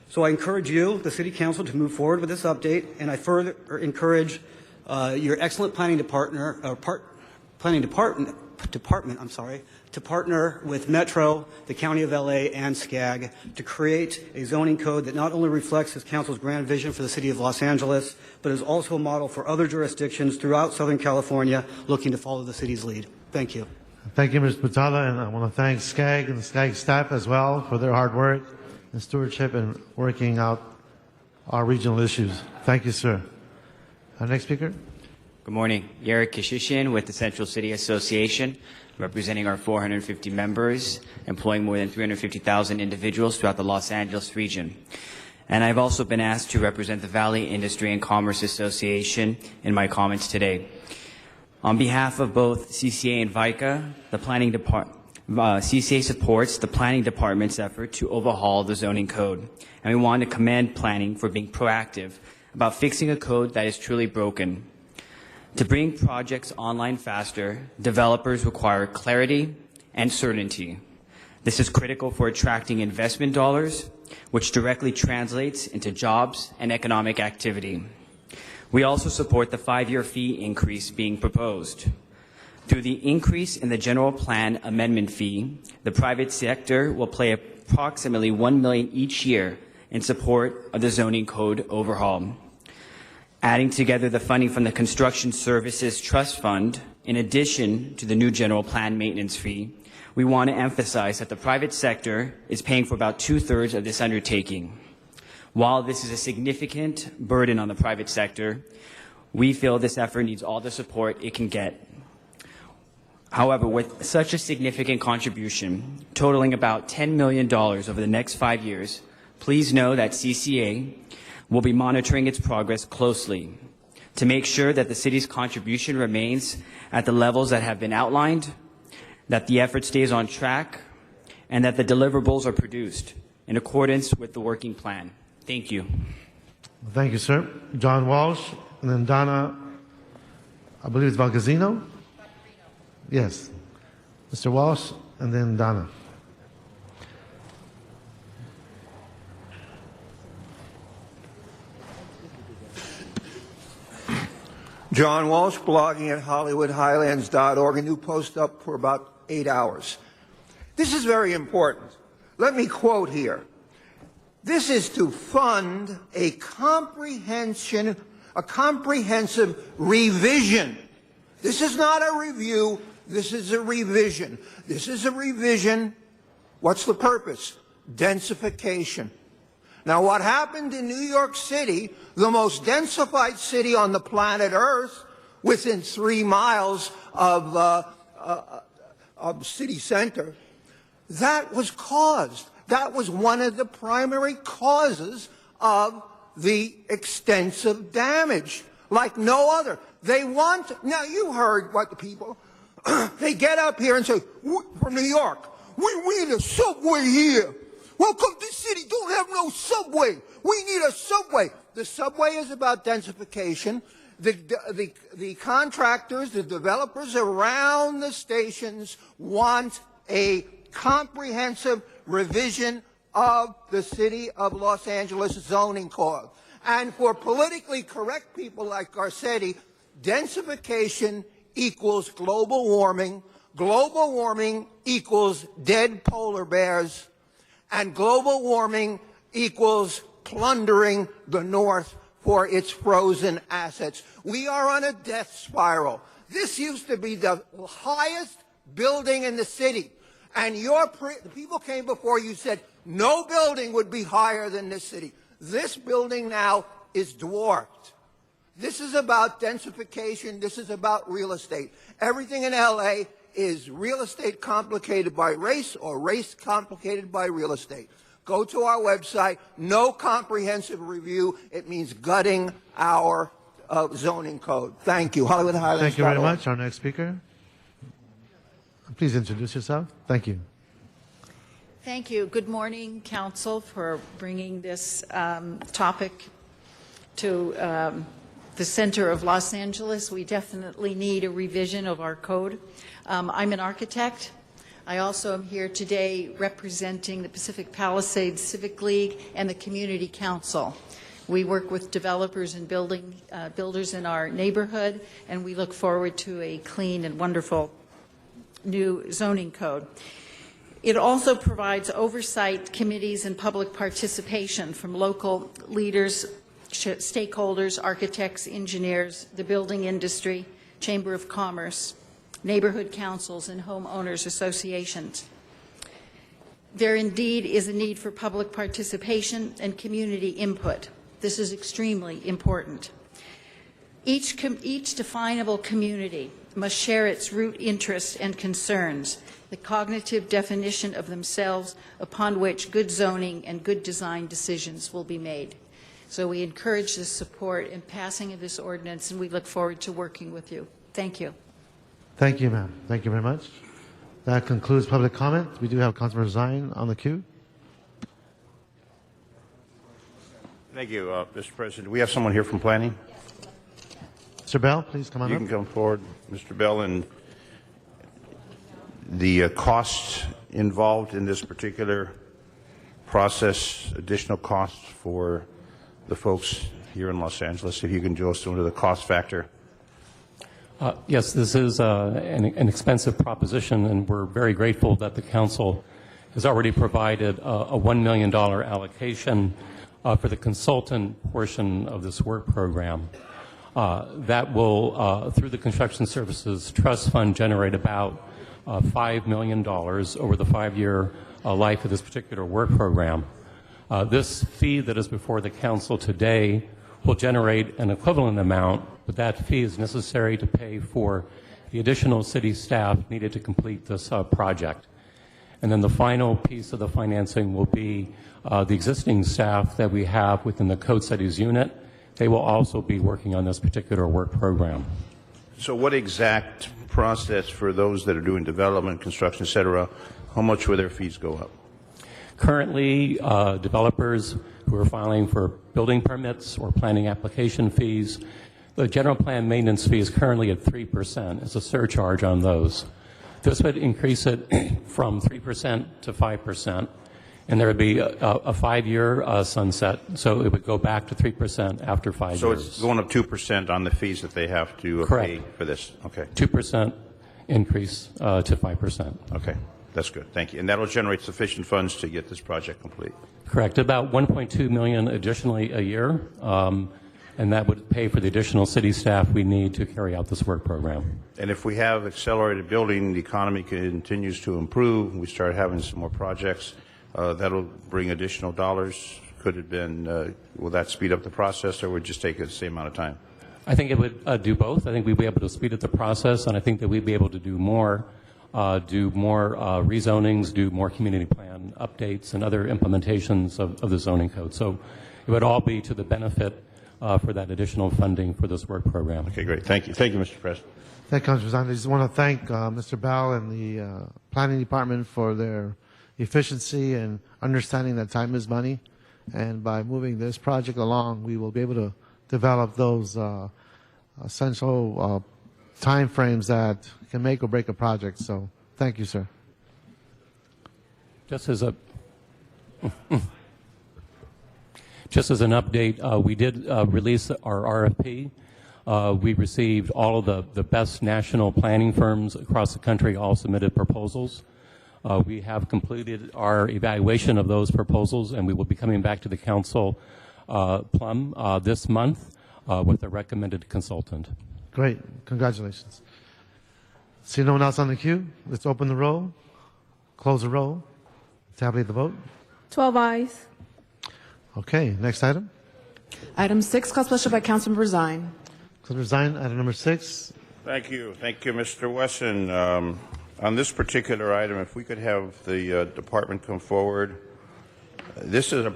So I encourage you, the City Council, to move forward with this update, and I further encourage your excellent planning department to partner with Metro, the County of LA, and SCAG to create a zoning code that not only reflects this council's grand vision for the city of Los Angeles, but is also a model for other jurisdictions throughout Southern California looking to follow the city's lead. Thank you. Thank you, Mr. Putala, and I want to thank SCAG and the SCAG staff as well for their hard work and stewardship in working out our regional issues. Thank you, sir. Our next speaker. Good morning. Eric Kishishin with the Central City Association, representing our 450 members, employing more than 350,000 individuals throughout the Los Angeles region. And I've also been asked to represent the Valley Industry and Commerce Association in my comments today. On behalf of both CCA and VICA, the planning department, CCA supports the planning department's effort to overhaul the zoning code, and we want to commend planning for being proactive about fixing a code that is truly broken. To bring projects online faster, developers require clarity and certainty. This is critical for attracting investment dollars, which directly translates into jobs and economic activity. We also support the 5-year fee increase being proposed. Through the increase in the general plan amendment fee, the private sector will pay approximately $1 million each year in support of the zoning code overhaul. Adding together the funding from the Construction Services Trust Fund, in addition to the new general plan maintenance fee, we want to emphasize that the private sector is paying for about 2/3 of this undertaking. While this is a significant burden on the private sector, we feel this effort needs all the support it can get. However, with such a significant contribution, totaling about $10 million over the next 5 years, please know that CCA will be monitoring its progress closely to make sure that the city's contribution remains at the levels that have been outlined, that the effort stays on track, and that the deliverables are produced in accordance with the working plan. Thank you. Thank you, sir. John Walsh, and then Donna, I believe it's Valgazino? Yes. Mr. Walsh, and then Donna. John Walsh, blogging at HollywoodHighlands.org, a new post up for about 8 hours. This is very important. Let me quote here. This is to fund a comprehensive revision. This is not a review. This is a revision. This is a revision. What's the purpose? Densification. Now, what happened in New York City, the most densified city on the planet Earth, within 3 miles of city center, that was caused. That was one of the primary causes of the extensive damage, like no other. They want, now you heard what the people, they get up here and say, from New York, we need a subway here. Well, come this city, don't have no subway. We need a subway. The subway is about densification. The contractors, the developers around the stations want a comprehensive revision of the city of Los Angeles zoning code. And for politically correct people like Garcetti, densification equals global warming equals dead polar bears, and global warming equals plundering the North for its frozen assets. We are on a death spiral. This used to be the highest building in the city. And the people came before you said no building would be higher than this city. This building now is dwarfed. This is about densification. This is about real estate. Everything in LA is real estate complicated by race or race complicated by real estate. Go to our website. No comprehensive review. It means gutting our zoning code. Thank you. Hollywood Highlands. Thank you very much. Our next speaker. Please introduce yourself. Thank you. Thank you. Good morning, Council, for bringing this topic to the center of Los Angeles. We definitely need a revision of our code. I'm an architect. I also am here today representing the Pacific Palisades Civic League and the Community Council. We work with developers and builders in our neighborhood, and we look forward to a clean and wonderful new zoning code. It also provides oversight committees and public participation from local leaders, stakeholders, architects, engineers, the building industry, Chamber of Commerce, neighborhood councils, and homeowners associations. There indeed is a need for public participation and community input. This is extremely important. Each definable community must share its root interests and concerns, the cognitive definition of themselves upon which good zoning and good design decisions will be made. So we encourage the support and passing of this ordinance, and we look forward to working with you. Thank you. Thank you, ma'am. Thank you very much. That concludes public comment. We do have Councilmember Zine on the queue. Thank you, Mr. President. We have someone here from planning. Mr. Bell, please come on You up. can come forward, Mr. Bell, and the costs involved in this particular process, additional costs for the folks here in Los Angeles, if you can go into the cost factor. Yes, this is an expensive proposition, and we're very grateful that the council has already provided a $1 million allocation for the consultant portion of this work program. That will, through the Construction Services Trust Fund, generate about $5 million over the 5-year life of this particular work program. This fee that is before the council today will generate an equivalent amount, but that fee is necessary to pay for the additional city staff needed to complete this project. And then the final piece of the financing will be the existing staff that we have within the Code Studies unit. They will also be working on this particular work program. So what exact process for those that are doing development, construction, et cetera, how much will their fees go up? Currently, developers who are filing for building permits or planning application fees, the general plan maintenance fee is currently at 3%. It's a surcharge on those. This would increase it from 3% to 5%, and there would be a 5-year sunset, so it would go back to 3% after 5 years. So it's going up 2% on the fees that they have to pay for this. Okay. 2% increase to 5%. Okay. That's good. Thank you. And that will generate sufficient funds to get this project complete. Correct. About $1.2 million additionally a year, and that would pay for the additional city staff we need to carry out this work program. And if we have accelerated building, the economy continues to improve, we start having some more projects, that'll bring additional dollars. Could it been, will that speed up the process, or would it just take the same amount of time? I think it would do both. I think we'd be able to speed up the process, and I think that we'd be able to do more rezonings, do more community plan updates and other implementations of the zoning code. So it would all be to the benefit for that additional funding for this work program. Okay, great. Thank you. Thank you, Mr. President. Thank you, Councilor Zine. I just want to thank Mr. Bell and the Planning Department for their efficiency and understanding that time is money. And by moving this project along, we will be able to develop those essential time frames that can make or break a project. So thank you, sir. Just as an update, we did release our RFP. We received all of the best national planning firms across the country, all submitted proposals. We have completed our evaluation of those proposals, and we will be coming back to the council plum this month with a recommended consultant. Great. Congratulations. See no one else on the queue? Let's open the roll, close the roll, tabulate the vote. 12 ayes. Okay, next item. Item 6, call special by Councilmember Zine. Councilmember Zine, item number 6. Thank you. Thank you, Mr. Wesson. On this particular item, if we could have the department come forward. This is a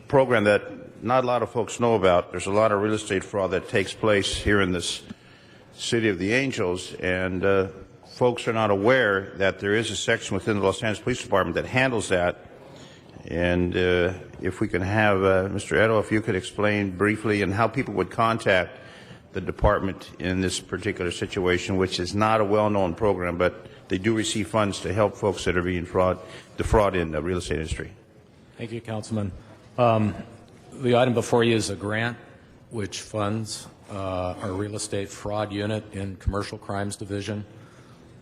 program that not a lot of folks know about. There's a lot of real estate fraud that takes place here in this City of the Angels, and folks are not aware that there is a section within the Los Angeles Police Department that handles that. And if we can have Mr. Edo, if you could explain briefly and how people would contact the department in this particular situation, which is not a well-known program, but they do receive funds to help folks that are being defrauded in the real estate industry. Thank you, Councilman. The item before you is a grant which funds our real estate fraud unit in Commercial Crimes Division.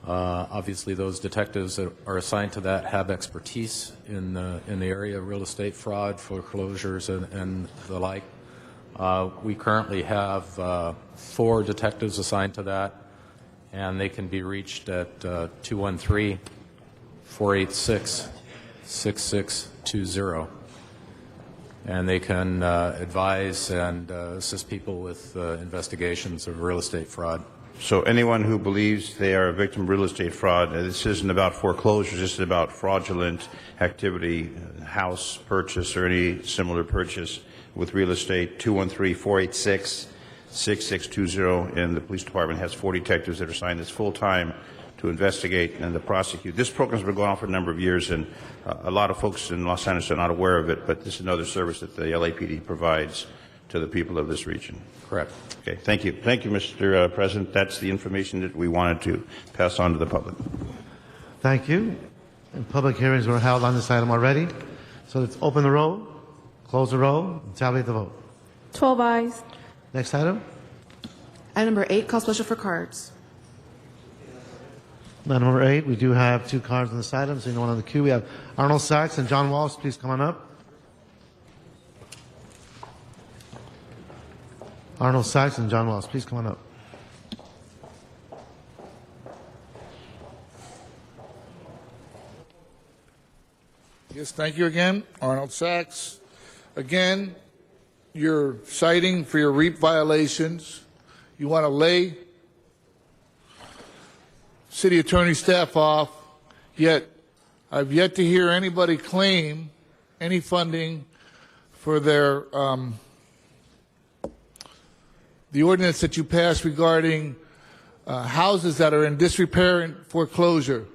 Obviously, those detectives that are assigned to that have expertise in the area of real estate fraud, foreclosures, and the like. We currently have 4 detectives assigned to that, and they can be reached at 213-486-6620. And they can advise and assist people with investigations of real estate fraud. So anyone who believes they are a victim of real estate fraud, this isn't about foreclosures, this is about fraudulent activity, house purchase or any similar purchase with real estate, 213-486-6620, and the police department has 4 detectives that are assigned this full-time to investigate and to prosecute. This program has been going on for a number of years, and a lot of folks in Los Angeles are not aware of it, but this is another service that the LAPD provides to the people of this region. Correct. Okay, thank you. Thank you, Mr. President. That's the information that we wanted to pass on to the public. Thank you. And public hearings were held on this item already. So let's open the roll, close the roll, and tabulate the vote. 12 ayes. Next item. Item number 8, call special for cards. Item number 8, we do have 2 cards on this item. Seeing no one on the queue, we have Arnold Sachs and John Walsh. Please come on up. Arnold Sachs and John Walsh, please come on up. Yes, thank you again, Arnold Sachs. Again, you're citing for your REAP violations. You want to lay city attorney staff off, yet I've yet to hear anybody claim any funding for their the ordinance that you passed regarding houses that are in disrepair and foreclosure.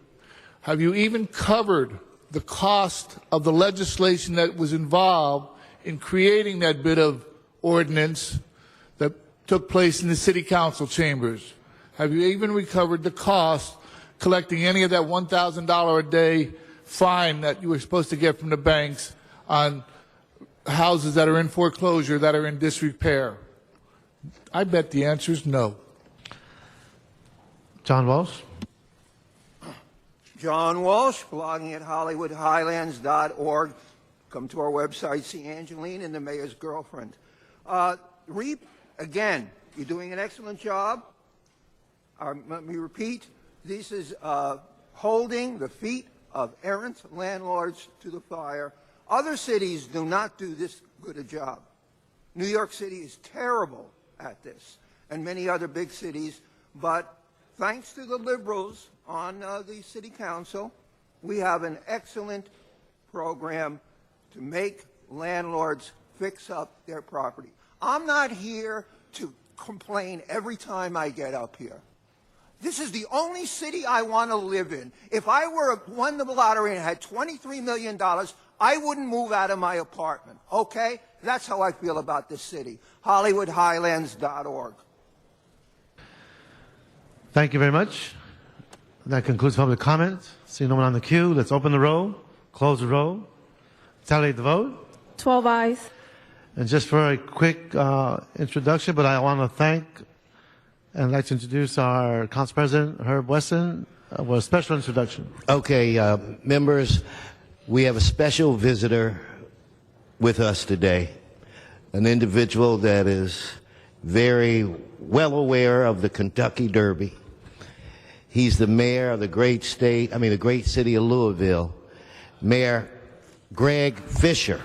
Have you even covered the cost of the legislation that was involved in creating that bit of ordinance that took place in the city council chambers? Have you even recovered the cost collecting any of that $1,000 a day fine that you were supposed to get from the banks on houses that are in foreclosure, that are in disrepair? I bet the answer is no. John Walsh. John Walsh, blogging at HollywoodHighlands.org. Come to our website, see Angeline and the mayor's girlfriend. REAP, again, you're doing an excellent job. Let me repeat, this is holding the feet of errant landlords to the fire. Other cities do not do this good a job. New York City is terrible at this, and many other big cities, but thanks to the liberals on the city council, we have an excellent program to make landlords fix up their property. I'm not here to complain every time I get up here. This is the only city I want to live in. If I won the lottery and had $23 million, I wouldn't move out of my apartment, okay? That's how I feel about this city. HollywoodHighlands.org. Thank you very much. That concludes public comment. Seeing no one on the queue, let's open the roll, close the roll, tabulate the vote. 12 ayes. And just for a quick introduction, but I want to thank and I'd like to introduce our Council President, Herb Weston, with a special introduction. Okay, members, we have a special visitor with us today, an individual that is very well aware of the Kentucky Derby. He's the mayor of the great city of Louisville, Mayor Greg Fisher.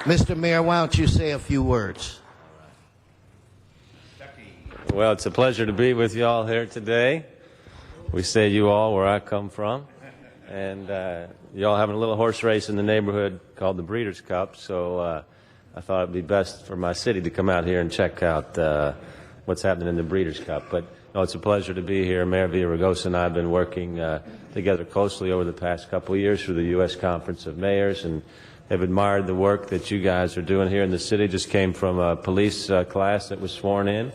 Mr. Mayor, why don't you say a few words? Well, it's a pleasure to be with you all here today. We say you all where I come from. And you all having a little horse race in the neighborhood called the Breeders' Cup, so I thought it'd be best for my city to come out here and check out what's happening in the Breeders' Cup. But no, it's a pleasure to be here. Mayor Villaraigosa and I have been working together closely over the past couple of years through the U.S. Conference of Mayors, and have admired the work that you guys are doing here in the city. Just came from a police class that was sworn in.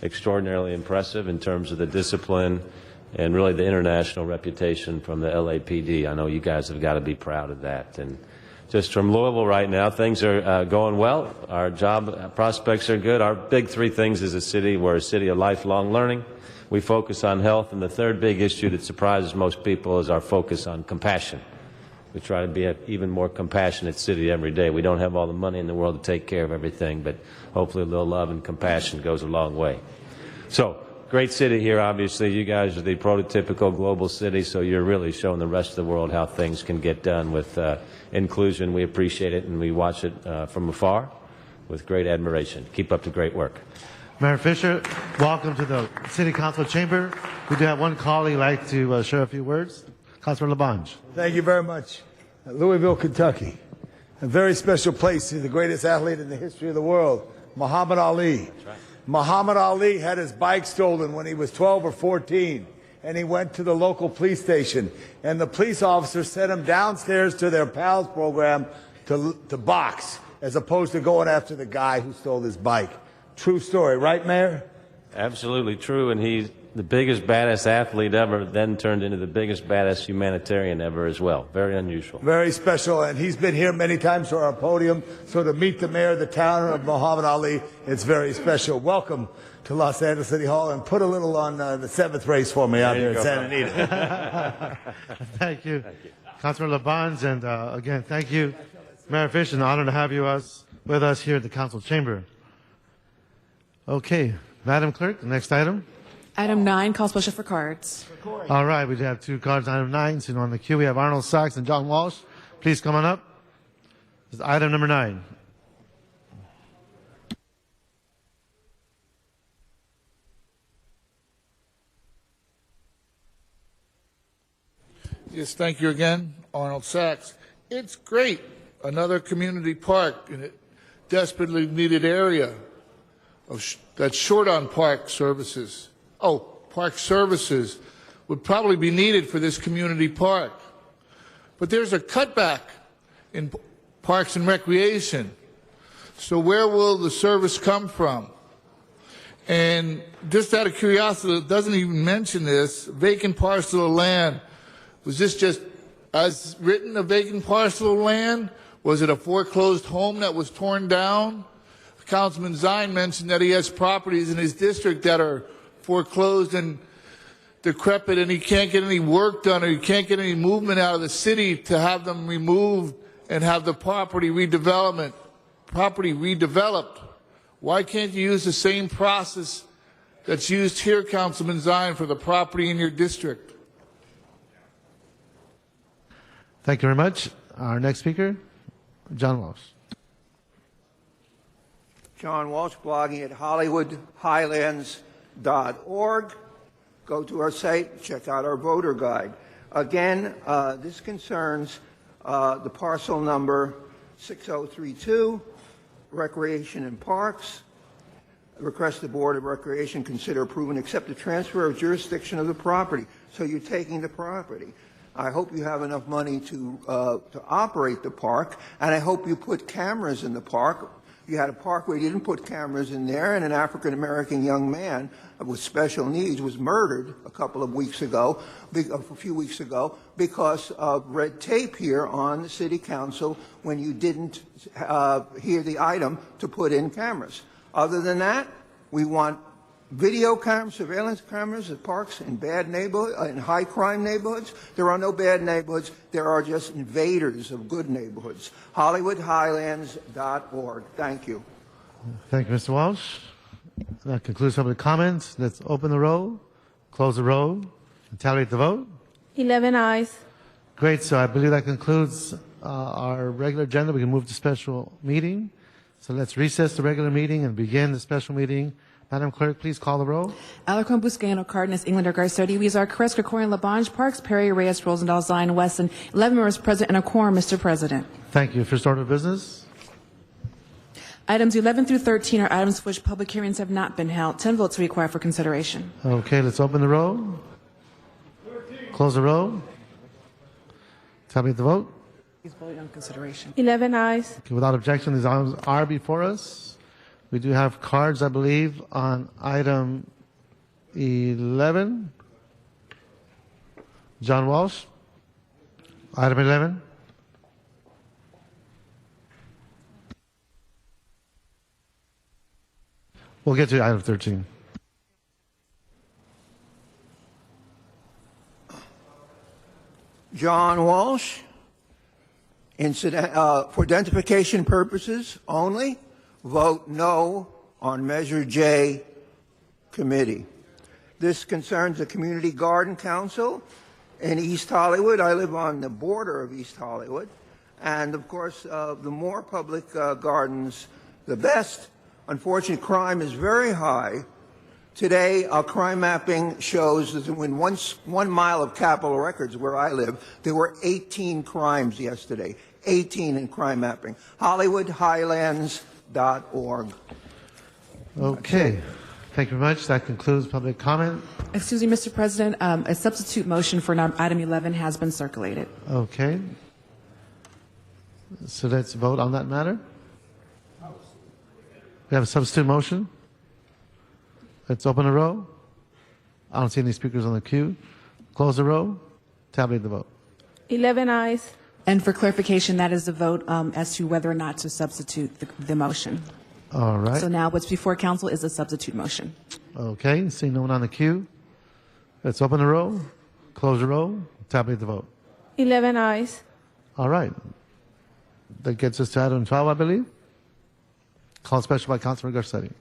Extraordinarily impressive in terms of the discipline and really the international reputation from the LAPD. I know you guys have got to be proud of that. And just from Louisville right now. Things are going well. Our job prospects are good. Our big three things as a city, we're a city of lifelong learning. We focus on health, and the third big issue that surprises most people is our focus on compassion. We try to be an even more compassionate city every day. We don't have all the money in the world to take care of everything, but hopefully a little love and compassion goes a long way. So, great city here, obviously. You guys are the prototypical global city, so you're really showing the rest of the world how things can get done with inclusion. We appreciate it, and we watch it from afar with great admiration. Keep up the great work. Mayor Fisher, welcome to the City Council chamber. We do have one colleague who'd like to share a few words. Councilor Labange. Thank you very much. Louisville, Kentucky, a very special place to the greatest athlete in the history of the world, Muhammad Ali. That's right. Muhammad Ali had his bike stolen when he was 12 or 14, and he went to the local police station, and the police officer sent him downstairs to their PALS program to box, as opposed to going after the guy who stole his bike. True story, right, Mayor? Absolutely true, and he's the biggest, baddest athlete ever, then turned into the biggest, baddest humanitarian ever as well. Very unusual. Very special, and he's been here many times to our podium, so to meet the mayor of the town of Muhammad Ali, it's very special. Welcome to Los Angeles City Hall, and put a little on the 7th race for me out there in Santa Anita. Thank you. Councilor Labange, and again, thank you, Mayor Fisher. An honor to have you with us here at the council chamber. Okay, Madam Clerk, the next item. Item 9, call special for cards. All right, we have 2 cards. Item 9, sitting on the queue. We have Arnold Sachs and John Walsh. Please come on up. This is item number 9. Yes, thank you again, Arnold Sachs. It's great. Another community park in a desperately needed area that's short on park services. Oh, park services would probably be needed for this community park. But there's a cutback in parks and recreation. So where will the service come from? And just out of curiosity, it doesn't even mention this, vacant parcel of land. Was this just, as written, a vacant parcel of land? Was it a foreclosed home that was torn down? Councilman Zine mentioned that he has properties in his district that are foreclosed and decrepit, and he can't get any work done, or he can't get any movement out of the city to have them removed and have the property redeveloped. Why can't you use the same process that's used here, Councilman Zine, for the property in your district? Thank you very much. Our next speaker, John Walsh. John Walsh, blogging at HollywoodHighlands.org. Go to our site, check out our voter guide. Again, this concerns the parcel number 6032, Recreation and Parks. Request the Board of Recreation consider, approve, and accept the transfer of jurisdiction of the property. So you're taking the property. I hope you have enough money to operate the park, and I hope you put cameras in the park. You had a park where you didn't put cameras in there, and an African-American young man with special needs was murdered a few weeks ago, because of red tape here on the City Council when you didn't hear the item to put in cameras. Other than that, we want video cameras, surveillance cameras at parks in bad neighborhoods, in high crime neighborhoods. There are no bad neighborhoods. There are just invaders of good neighborhoods. HollywoodHighlands.org. Thank you. Thank you, Mr. Walsh. That concludes public comments. Let's open the roll, close the roll, and tabulate the vote. 11 ayes. Great. So I believe that concludes our regular agenda. We can move to special meeting. So let's recess the regular meeting and begin the special meeting. Madam Clerk, please call the roll. Alarcon, Buscaino, Cardenas, Englander, Garcetti, Weezer, Carrasco, Corcoran, Labange, Parks, Perry, Reyes, Rosendahl, Zine, Wesson. 11 members present and a quorum, Mr. President. Thank you. First order of business. Items 11 through 13 are items for which public hearings have not been held. 10 votes are required for consideration. Okay, let's open the roll. Close the roll. Tabulate the vote. He's voting on consideration. 11 ayes. Okay, without objection, these items are before us. We do have cards, I believe, on item 11. John Walsh. Item 11. We'll get to item 13. John Walsh, for identification purposes only, vote no on Measure J committee. This concerns the Community Garden Council in East Hollywood. I live on the border of East Hollywood. And of course, the more public gardens, the best. Unfortunately, crime is very high. Today, our crime mapping shows that in 1 mile of Capitol Records, where I live, there were 18 crimes yesterday. 18 in crime mapping. HollywoodHighlands.org. Okay. Thank you very much. That concludes public comment. Excuse me, Mr. President, a substitute motion for item 11 has been circulated. Okay. So let's vote on that matter. We have a substitute motion. Let's open the row. I don't see any speakers on the queue. Close the row. Tabulate the vote. 11 ayes. And for clarification, that is the vote as to whether or not to substitute the motion. All right. So now what's before council is a substitute motion. Okay. Seeing no one on the queue. Let's open the row. Close the row. Tabulate the vote. 11 ayes. All right. That gets us to item 12, I believe. Called special by Councilman Garcetti.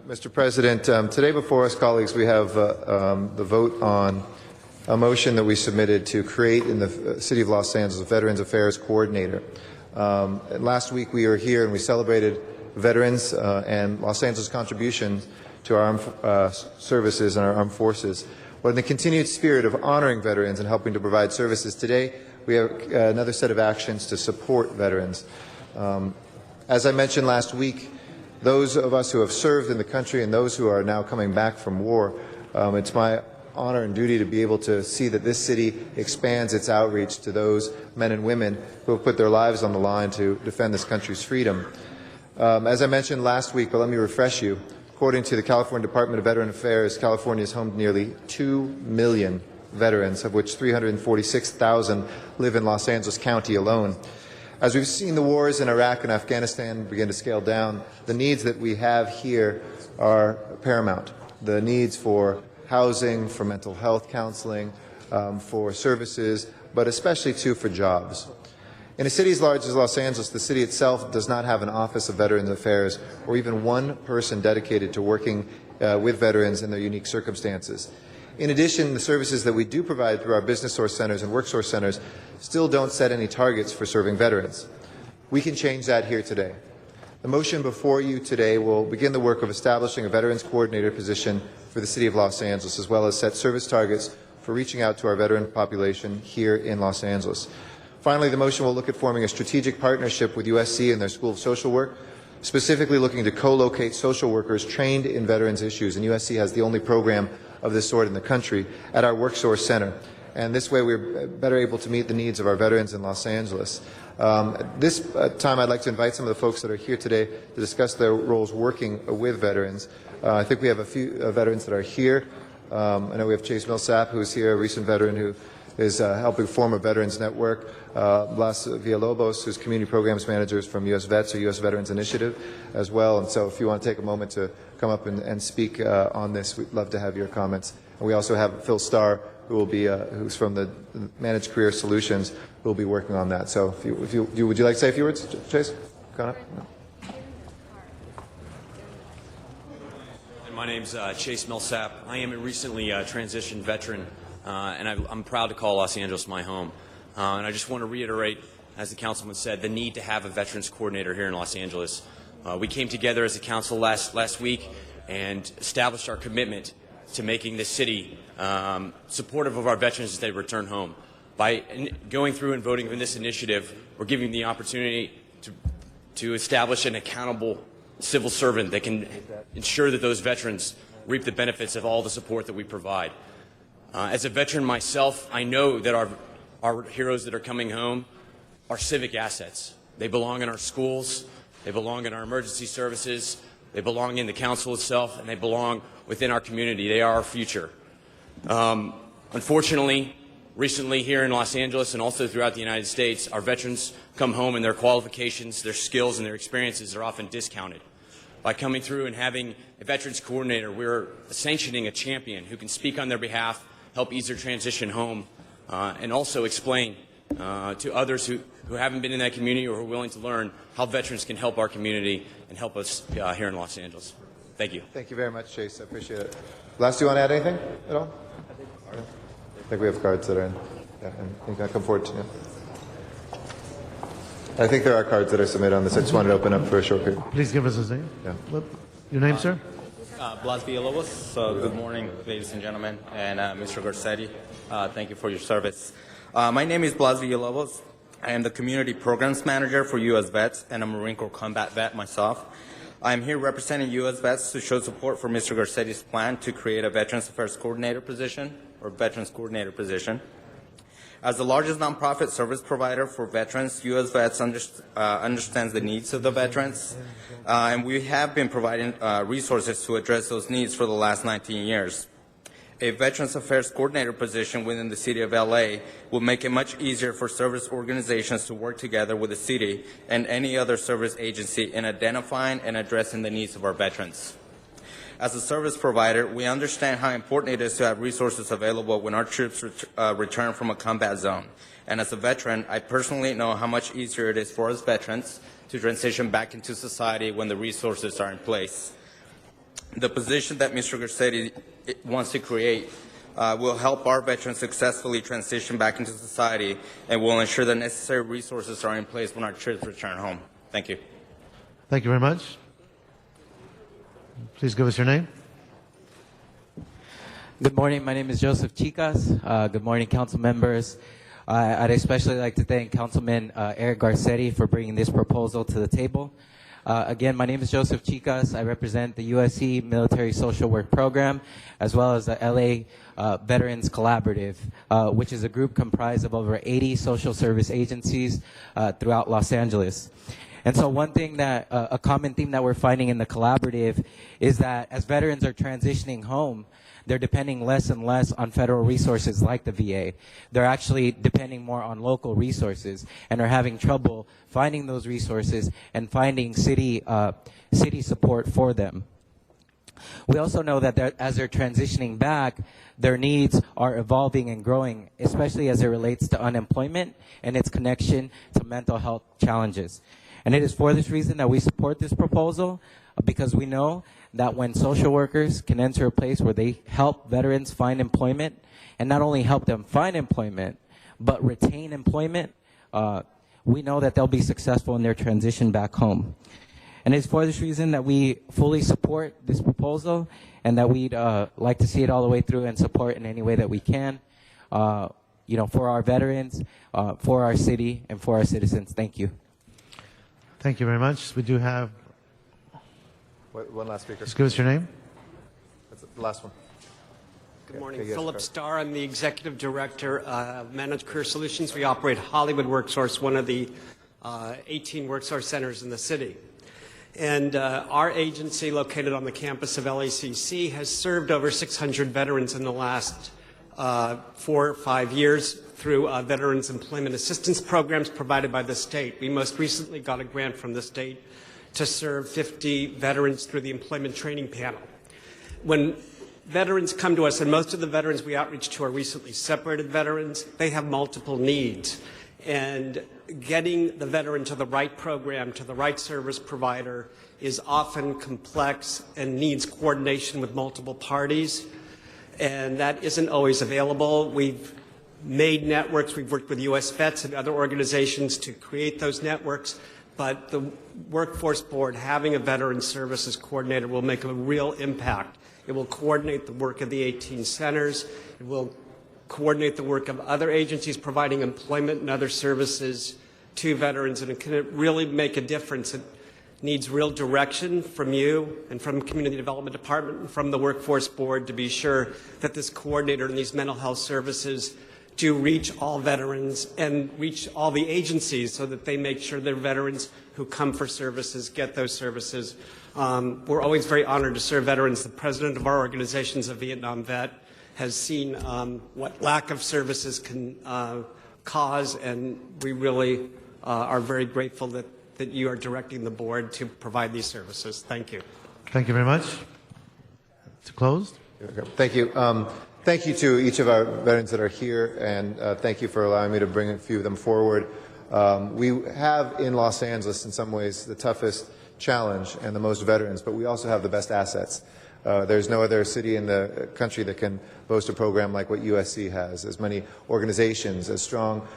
Mr. President, today before us, colleagues, we have the vote on a motion that we submitted to create in the City of Los Angeles a Veterans Affairs Coordinator. Last week we were here and we celebrated veterans and Los Angeles' contributions to our armed services and our armed forces. But in the continued spirit of honoring veterans and helping to provide services today, we have another set of actions to support veterans. As I mentioned last week, those of us who have served in the country and those who are now coming back from war, it's my honor and duty to be able to see that this city expands its outreach to those men and women who have put their lives on the line to defend this country's freedom. As I mentioned last week, but let me refresh you, according to the California Department of Veteran Affairs, California is home to nearly 2 million veterans, of which 346,000 live in Los Angeles County alone. As we've seen the wars in Iraq and Afghanistan begin to scale down, the needs that we have here are paramount. The needs for housing, for mental health counseling, for services, but especially too for jobs. In a city as large as Los Angeles, the city itself does not have an Office of Veterans Affairs or even one person dedicated to working with veterans in their unique circumstances. In addition, the services that we do provide through our business source centers and work source centers still don't set any targets for serving veterans. We can change that here today. The motion before you today will begin the work of establishing a Veterans Coordinator position for the City of Los Angeles, as well as set service targets for reaching out to our veteran population here in Los Angeles. Finally, the motion will look at forming a strategic partnership with USC and their School of Social Work, specifically looking to co-locate social workers trained in veterans issues, and USC has the only program of this sort in the country at our Work Source Center. And this way we're better able to meet the needs of our veterans in Los Angeles. At this time, I'd like to invite some of the folks that are here today to discuss their roles working with veterans. I think we have a few veterans that are here. I know we have Chase Millsap, who's here, a recent veteran who is helping form a veterans network. Blas Villalobos, who's community programs managers from U.S. Vets or U.S. Veterans Initiative as well. And so if you want to take a moment to come up and speak on this, we'd love to have your comments. And we also have Phil Starr, who will be, who's from the Managed Career Solutions, who will be working on that. So would you like to say a few words, Chase? Come on up. No. My name's Chase Millsap. I am a recently transitioned veteran, and I'm proud to call Los Angeles my home. And I just want to reiterate, as the councilman said, the need to have a veterans coordinator here in Los Angeles. We came together as a council last week and established our commitment to making this city supportive of our veterans as they return home. By going through and voting in this initiative, we're giving them the opportunity to establish an accountable civil servant that can ensure that those veterans reap the benefits of all the support that we provide. As a veteran myself, I know that our heroes that are coming home are civic assets. They belong in our schools, they belong in our emergency services, they belong in the council itself, and they belong within our community. They are our future. Unfortunately, recently here in Los Angeles and also throughout the United States, our veterans come home and their qualifications, their skills, and their experiences are often discounted. by coming through and having a veterans coordinator. We're sanctioning a champion who can speak on their behalf, help ease their transition home, and also explain to others who haven't been in that community or who are willing to learn how veterans can help our community and help us here in Los Angeles. Thank you. Thank you very much, Chase. I appreciate it. Last, do you want to add anything at all? I think we have cards that are in. Yeah, and you can come forward to you. I think there are cards that are submitted on this. I just wanted to open up for a short period. Please give us his name. Yeah. Your name, sir? Blas Villalobos. Good morning, ladies and gentlemen, and Mr. Garcetti. Thank you for your service. My name is Blas Villalobos. I am the Community Programs Manager for U.S. Vets, and I'm a Marine Corps combat vet myself. I am here representing U.S. Vets to show support for Mr. Garcetti's plan to create a Veterans Affairs Coordinator position, or Veterans Coordinator position. As the largest nonprofit service provider for veterans, U.S. Vets understands the needs of the veterans, and we have been providing resources to address those needs for the last 19 years. A Veterans Affairs Coordinator position within the City of LA will make it much easier for service organizations to work together with the city and any other service agency in identifying and addressing the needs of our veterans. As a service provider, we understand how important it is to have resources available when our troops return from a combat zone. And as a veteran, I personally know how much easier it is for us veterans to transition back into society when the resources are in place. The position that Mr. Garcetti wants to create will help our veterans successfully transition back into society and will ensure the necessary resources are in place when our troops return home. Thank you. Thank you very much. Please give us your name. Good morning. My name is Joseph Chicas. Good morning, council members. I'd especially like to thank Councilman Eric Garcetti for bringing this proposal to the table. Again, my name is Joseph Chicas. I represent the USC Military Social Work Program, as well as the LA Veterans Collaborative, which is a group comprised of over 80 social service agencies throughout Los Angeles. And so one thing that, a common theme that we're finding in the collaborative is that as veterans are transitioning home, they're depending less and less on federal resources like the VA. They're actually depending more on local resources and are having trouble finding those resources and finding city support for them. We also know that as they're transitioning back, their needs are evolving and growing, especially as it relates to unemployment and its connection to mental health challenges. And it is for this reason that we support this proposal, because we know that when social workers can enter a place where they help veterans find employment, and not only help them find employment, but retain employment, we know that they'll be successful in their transition back home. And it's for this reason that we fully support this proposal, and that we'd like to see it all the way through and support in any way that we can, for our veterans, for our city, and for our citizens. Thank you. Thank you very much. We do have one last speaker. Just give us your name. That's the last one. Good morning. Philip Starr. I'm the Executive Director of Managed Career Solutions. We operate Hollywood WorkSource, one of the 18 WorkSource centers in the city. And our agency, located on the campus of LACC, has served over 600 veterans in the last 4 or 5 years through Veterans Employment Assistance Programs provided by the state. We most recently got a grant from the state to serve 50 veterans through the Employment Training Panel. When veterans come to us, and most of the veterans we outreach to are recently separated veterans, they have multiple needs. And getting the veteran to the right program, to the right service provider, is often complex and needs coordination with multiple parties. And that isn't always available. We've made networks. We've worked with U.S. Vets and other organizations to create those networks. But the Workforce Board, having a Veterans Services Coordinator, will make a real impact. It will coordinate the work of the 18 centers. It will coordinate the work of other agencies providing employment and other services to veterans, and it can really make a difference. It needs real direction from you and from the Community Development Department and from the Workforce Board to be sure that this coordinator and these mental health services do reach all veterans and reach all the agencies so that they make sure their veterans who come for services get those services. We're always very honored to serve veterans. The president of our organization is a Vietnam vet, has seen what lack of services can cause, and we really are very grateful that that you are directing the board to provide these services. Thank you. Thank you very much. It's closed. Thank you. Thank you to each of our veterans that are here, and thank you for allowing me to bring a few of them forward. We have in Los Angeles, in some ways, the toughest challenge and the most veterans, but we also have the best assets. There's no other city in the country that can boast a program like what USC has, as many organizations, as strong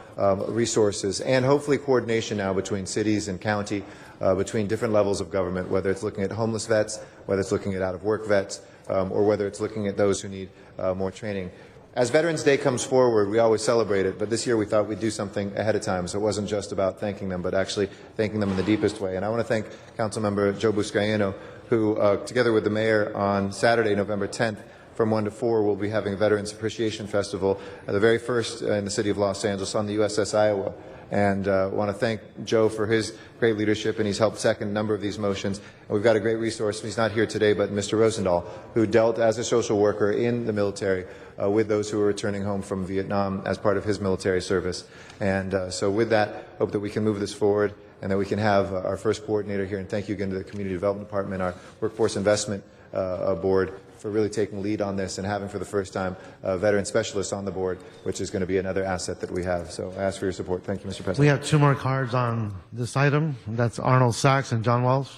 resources, and hopefully coordination now between cities and county, between different levels of government, whether it's looking at homeless vets, whether it's looking at out-of-work vets, or whether it's looking at those who need more training. As Veterans Day comes forward, we always celebrate it, but this year we thought we'd do something ahead of time, so it wasn't just about thanking them, but actually thanking them in the deepest way. And I want to thank Councilmember Joe Buscaino, who, together with the mayor, on Saturday, November 10th, from 1 to 4, will be having a Veterans Appreciation Festival, the very first in the city of Los Angeles on the USS Iowa. And I want to thank Joe for his great leadership, and he's helped second a number of these motions. And we've got a great resource. He's not here today, but Mr. Rosendahl, who dealt as a social worker in the military with those who are returning home from Vietnam as part of his military service. And so with that, hope that we can move this forward and that we can have our first coordinator here. And thank you again to the Community Development Department, our Workforce Investment Board, for really taking lead on this and having for the first time veteran specialists on the board, which is going to be another asset that we have. So I ask for your support. Thank you, Mr. President. We have two more cards on this item. That's Arnold Sachs and John Walsh.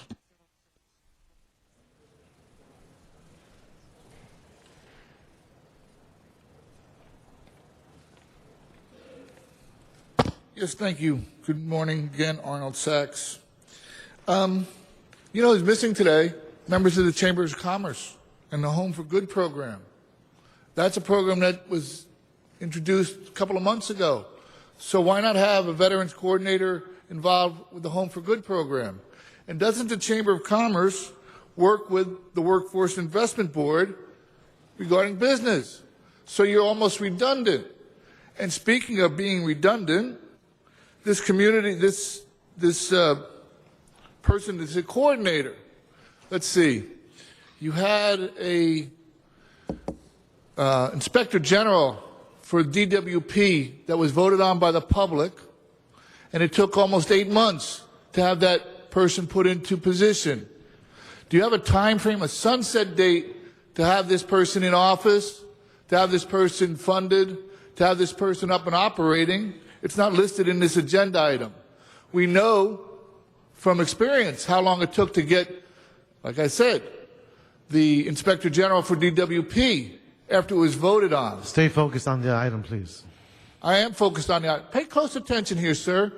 Yes, thank you. Good morning again, Arnold Sachs. You know who's missing today? Members of the Chambers of Commerce and the Home for Good program. That's a program that was introduced a couple of months ago. So why not have a veterans coordinator involved with the Home for Good program? And doesn't the Chamber of Commerce work with the Workforce Investment Board regarding business? So you're almost redundant. And speaking of being redundant, this community, this person is a coordinator. Let's see. You had a inspector general for DWP that was voted on by the public, and it took almost 8 months to have that person put into position. Do you have a time frame, a sunset date, to have this person in office, to have this person funded, to have this person up and operating? It's not listed in this agenda item. We know from experience how long it took to get, like I said, the Inspector General for DWP after it was voted on. Stay focused on the item, please. I am focused on the item. Pay close attention here, sir.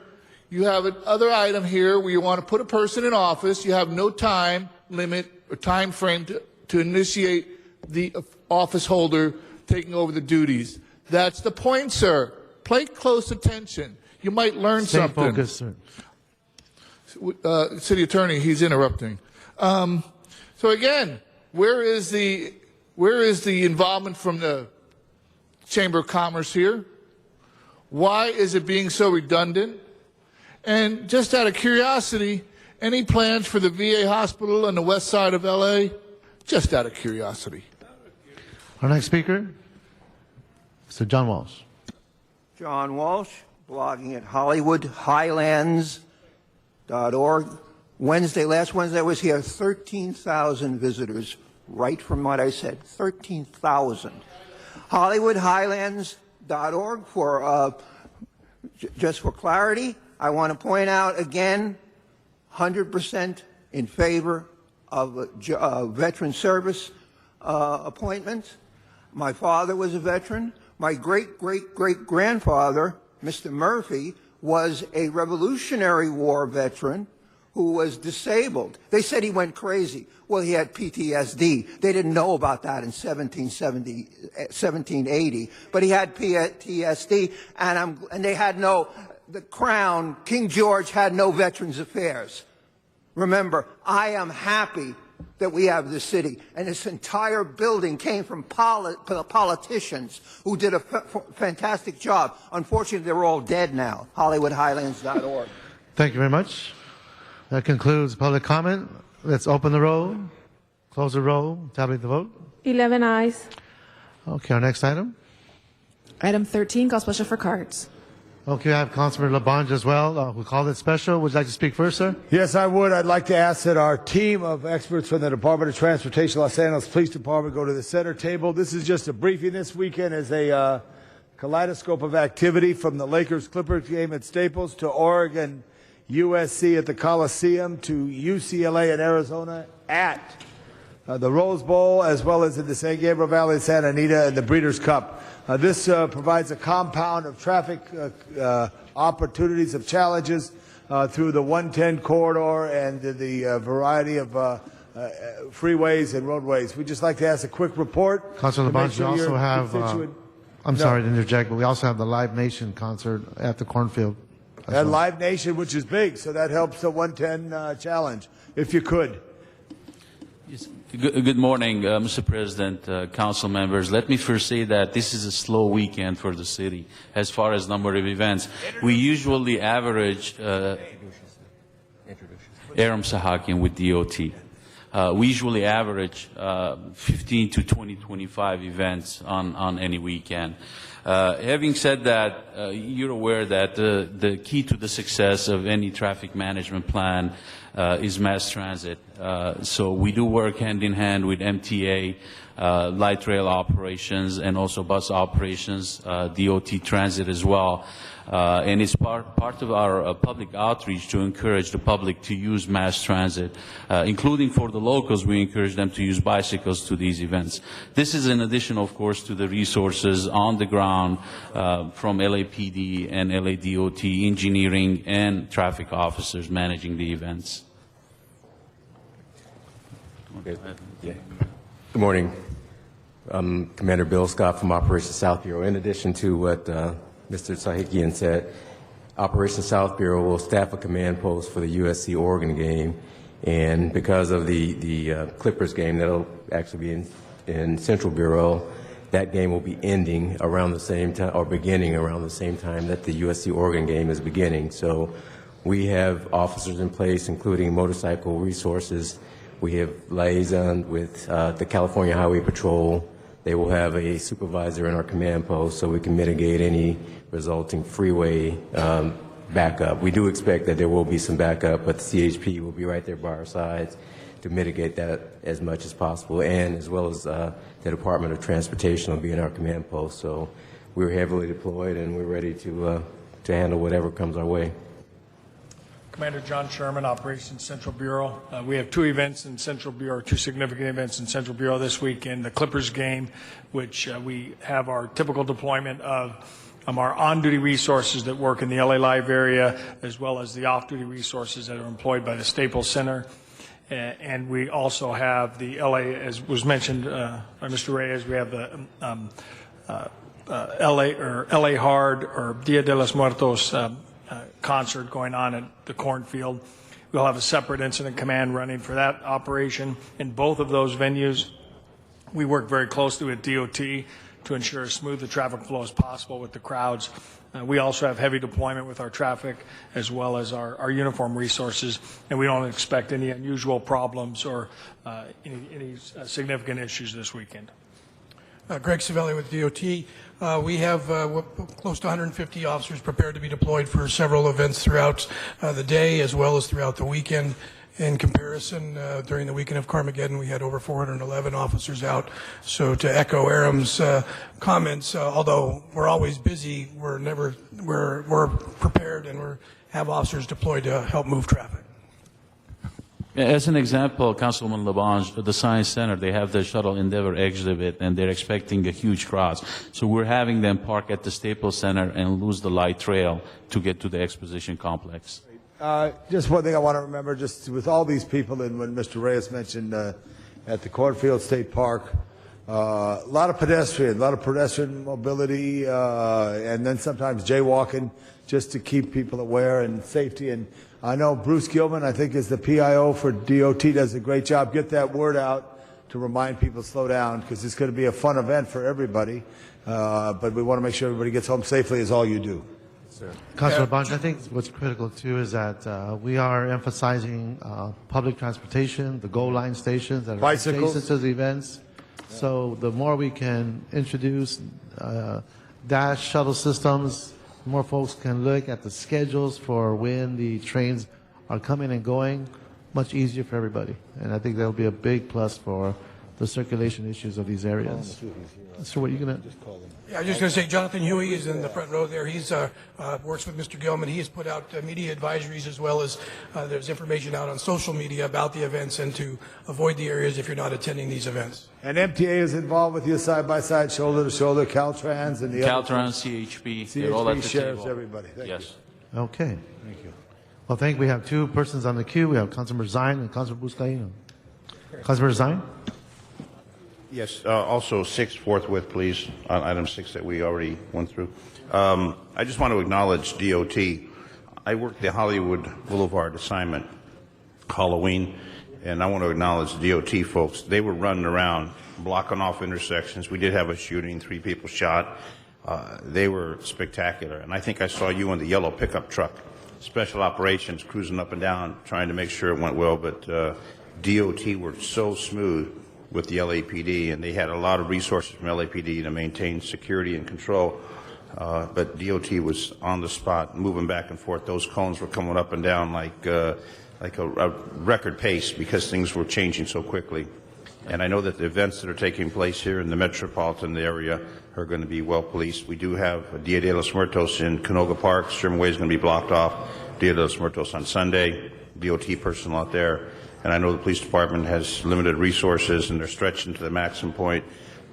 You have another item here where you want to put a person in office. You have no time limit or time frame to initiate the office holder taking over the duties. That's the point, sir. Pay close attention. You might learn Stay something. focused, sir. City Attorney, he's interrupting. So again, where is the involvement from the Chamber of Commerce here? Why is it being so redundant? And just out of curiosity, any plans for the VA hospital on the west side of LA? Just out of curiosity. Our next speaker, Mr. John Walsh. John Walsh, blogging at HollywoodHighlands.org. Last Wednesday I was here, 13,000 visitors, right from what I said, 13,000. HollywoodHighlands.org for, just for clarity, I want to point out again, 100% in favor of veteran service appointments. My father was a veteran. My great-great-great-grandfather, Mr. Murphy, was a Revolutionary War veteran who was disabled. They said he went crazy. Well, he had PTSD. They didn't know about that in 1780, but he had PTSD, and they had the Crown, King George had no Veterans Affairs. Remember, I am happy that we have this city, and this entire building came from politicians who did a fantastic job. Unfortunately, they're all dead now. HollywoodHighlands.org. Thank you very much. That concludes public comment. Let's open the roll, close the roll, tabulate the vote. 11 ayes. Okay, our next item. Item 13, call special for cards. Okay, I have Councilman Labange as well, who called it special. Would you like to speak first, sir? Yes, I would. I'd like to ask that our team of experts from the Department of Transportation, Los Angeles Police Department, go to the center table. This is just a briefing. This weekend is a kaleidoscope of activity from the Lakers-Clippers game at Staples to Oregon, USC at the Coliseum to UCLA in Arizona at the Rose Bowl, as well as in the San Gabriel Valley, Santa Anita, and the Breeders' Cup. This provides a compound of traffic opportunities, of challenges through the 110 corridor and the variety of freeways and roadways. We'd just like to ask a quick report. Councilor Labange, we also have, I'm sorry to interject, but we also have the Live Nation concert at the Cornfield. And Live Nation, which is big, so that helps the 110 challenge, if you could. Yes. Good morning, Mr. President, council members. Let me first say that this is a slow weekend for the city as far as number of events. We usually average, Aram Sahakian with DOT. We usually average 15 to 25 events on any weekend. Having said that, you're aware that the key to the success of any traffic management plan is mass transit. So we do work hand in hand with MTA, light rail operations, and also bus operations, DOT transit as well. And it's part of our public outreach to encourage the public to use mass transit, including for the locals. We encourage them to use bicycles to these events. This is in addition, of course, to the resources on the ground from LAPD and LADOT, engineering and traffic officers managing the events. Good morning. I'm Commander Bill Scott from Operation South Bureau. In addition to what Mr. Sahakian said, Operation South Bureau will staff a command post for the USC-Oregon game, and because of the Clippers game that'll actually be in Central Bureau, that game will be ending around the same time, or beginning around the same time that the USC-Oregon game is beginning. So we have officers in place, including motorcycle resources. We have liaison with the California Highway Patrol. They will have a supervisor in our command post so we can mitigate any resulting freeway backup. We do expect that there will be some backup, but the CHP will be right there by our sides to mitigate that as much as possible, and as well as the Department of Transportation will be in our command post. So we're heavily deployed and we're ready to handle whatever comes our way. Commander John Sherman, Operations Central Bureau. We have two events in Central Bureau, two significant events in Central Bureau this weekend. The Clippers game, which we have our typical deployment of our on-duty resources that work in the LA Live area, as well as the off-duty resources that are employed by the Staples Center. And we also have the LA, as was mentioned by Mr. Reyes, we have the LA Hard or Dia de los Muertos concert going on at the Cornfield. We'll have a separate incident command running for that operation. In both of those venues, we work very closely with DOT to ensure as smooth the traffic flow as possible with the crowds. We also have heavy deployment with our traffic as well as our uniform resources, and we don't expect any unusual problems or any significant issues this weekend. Greg Savelli with DOT. We have close to 150 officers prepared to be deployed for several events throughout the day as well as throughout the weekend. In comparison, during the weekend of Carmageddon, we had over 411 officers out. So to echo Aram's comments, although we're always busy, we're prepared and we have officers deployed to help move traffic. As an example, Councilman Labange, the Science Center, they have the Shuttle Endeavor exhibit, and they're expecting a huge crowd. So we're having them park at the Staples Center and lose the light trail to get to the exposition complex. Just one thing I want to remember, just with all these people, and when Mr. Reyes mentioned at the Cornfield State Park, a lot of pedestrian mobility, and then sometimes jaywalking, just to keep people aware and safety. And I know Bruce Gilman, I think, is the PIO for DOT, does a great job. Get that word out to remind people to slow down, because it's going to be a fun event for everybody. But we want to make sure everybody gets home safely, is all you do. Councilor Labange, I think what's critical too is that we are emphasizing public transportation, the goal line stations that are adjacent to the events. So the more we can introduce dash shuttle systems more folks can look at the schedules for when the trains are coming and going, much easier for everybody. And I think that'll be a big plus for the circulation issues of these areas. So what are you going to... Yeah, I was just going to say, Jonathan Huey is in the front row there. He's works with Mr. Gilman. He has put out media advisories, as well as there's information out on social media about the events and to avoid the areas if you're not attending these events. And MTA is involved with you side by side, shoulder to shoulder, Caltrans and the Caltrans, CHP, they're all at the sheriffs, table. everybody. Thank Yes. Okay. Thank you. Well, we have two persons on the queue. We have Councilmember Zine and Councilmember Buscaino. Councilmember Zine? Yes, also 6 forthwith, please, on item 6 that we already went through. I just want to acknowledge DOT. I worked the Hollywood Boulevard assignment Halloween, and I want to acknowledge the DOT folks. They were running around, blocking off intersections. We did have a shooting, 3 people shot. They were spectacular, and I think I saw you in the yellow pickup truck, special operations, cruising up and down, trying to make sure it went well, but DOT were so smooth with the LAPD, and they had a lot of resources from LAPD to maintain security and control. But DOT was on the spot, moving back and forth. Those cones were coming up and down like a record pace because things were changing so quickly. And I know that the events that are taking place here in the metropolitan area are going to be well policed. We do have Dia de los Muertos in Canoga Park. Sherman Way is going to be blocked off. Dia de los Muertos on Sunday. DOT personnel out there. And I know the police department has limited resources and they're stretching to the maximum point,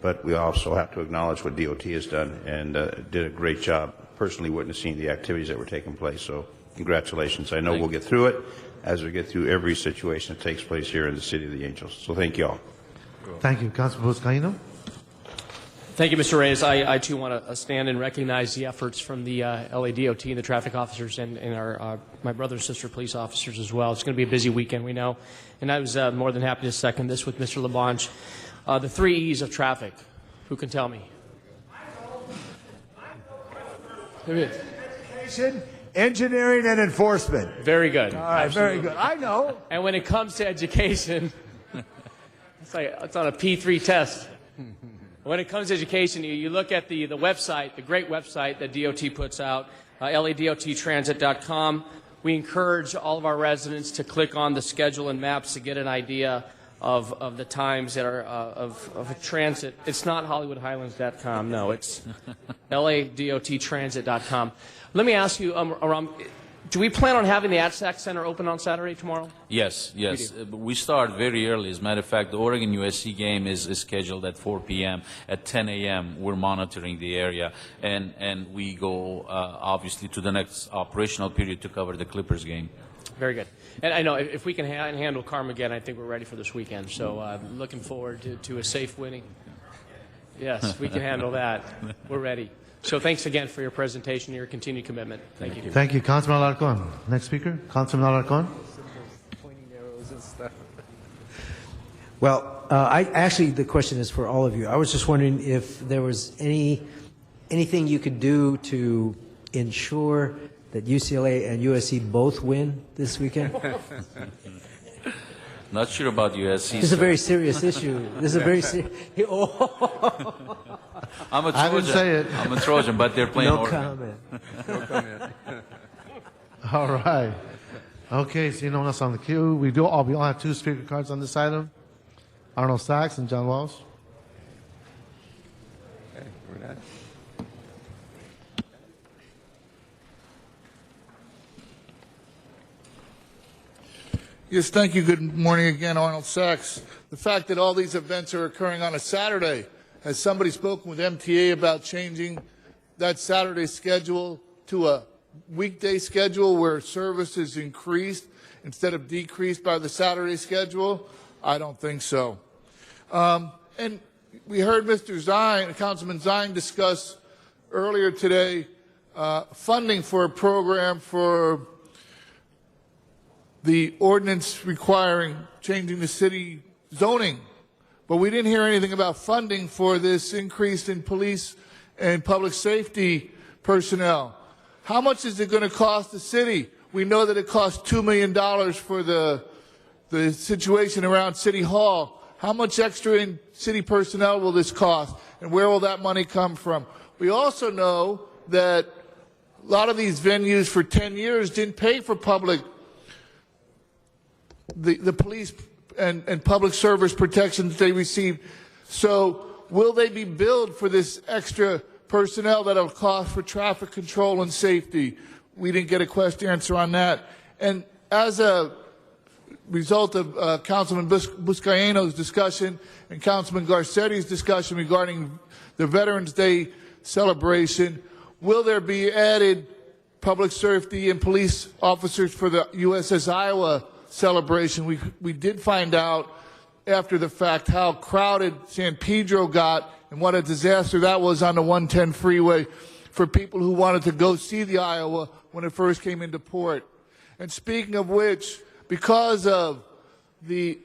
but we also have to acknowledge what DOT has done and did a great job personally witnessing the activities that were taking place. So congratulations. I know we'll get through it as we get through every situation that takes place here in the City of the Angels. So thank you all. Thank you. Councilmember Buscaino? Thank you, Mr. Reyes. I too want to stand and recognize the efforts from the LADOT and the traffic officers and our my brother and sister police officers as well. It's going to be a busy weekend, we know. And I was more than happy to second this with Mr. LaBonge. The 3 E's of traffic. Who can tell me? Education, engineering, and enforcement. Very good. All right, Absolutely. very good. I know. And when it comes to education, it's on a P3 test. When it comes to education, you look at the website, the great website that DOT puts out, LADOTtransit.com. We encourage all of our residents to click on the schedule and maps to get an idea of the times that are of a transit. It's not HollywoodHighlands.com. No, it's LADOTtransit.com. Let me ask you, Aram, do we plan on having the ATSAC Center open on Saturday tomorrow? Yes. We start very early. As a matter of fact, the Oregon USC game is scheduled at 4 p.m. At 10 a.m., we're monitoring the area, and we go, obviously, to the next operational period to cover the Clippers game. Very good. And I know if we can handle Carmageddon, I think we're ready for this weekend. So looking forward to a safe winning. Yes, we can handle that. We're ready. So thanks again for your presentation and your continued commitment. Thank you. Thank you. Councilman Alarcon. Next speaker, Councilman Alarcon. Well, actually, the question is for all of you. I was just wondering if there was anything you could do to ensure that UCLA and USC both win this weekend. Not sure about USC. This is a very serious issue. This is a very serious. I'm a Trojan. I didn't say it. I'm a Trojan, but they're playing No Oregon. comment. No comment. All right. Okay, so you know what's on the queue. We all have 2 speaker cards on this item. Arnold Sachs and John Walsh. Okay, we're not. Yes, thank you. Good morning again, Arnold Sachs. The fact that all these events are occurring on a Saturday, has somebody spoken with MTA about changing that Saturday schedule to a weekday schedule where service is increased instead of decreased by the Saturday schedule? I don't think so. And we heard Mr. Zine, Councilman Zine, discuss earlier today funding for a program for the ordinance requiring changing the city zoning. But we didn't hear anything about funding for this increase in police and public safety personnel. How much is it going to cost the city? We know that it costs $2 million for the situation around City Hall. How much extra in city personnel will this cost? And where will that money come from? We also know that A lot of these venues for 10 years didn't pay for the police and public service protections they received. So will they be billed for this extra personnel that will cost for traffic control and safety? We didn't get a answer on that. And as a result of Councilman Buscaino's discussion and Councilman Garcetti's discussion regarding the Veterans Day celebration, will there be added public safety and police officers for the USS Iowa celebration? We did find out after the fact how crowded San Pedro got and what a disaster that was on the 110 freeway for people who wanted to go see the Iowa when it first came into port. And speaking of which, because of the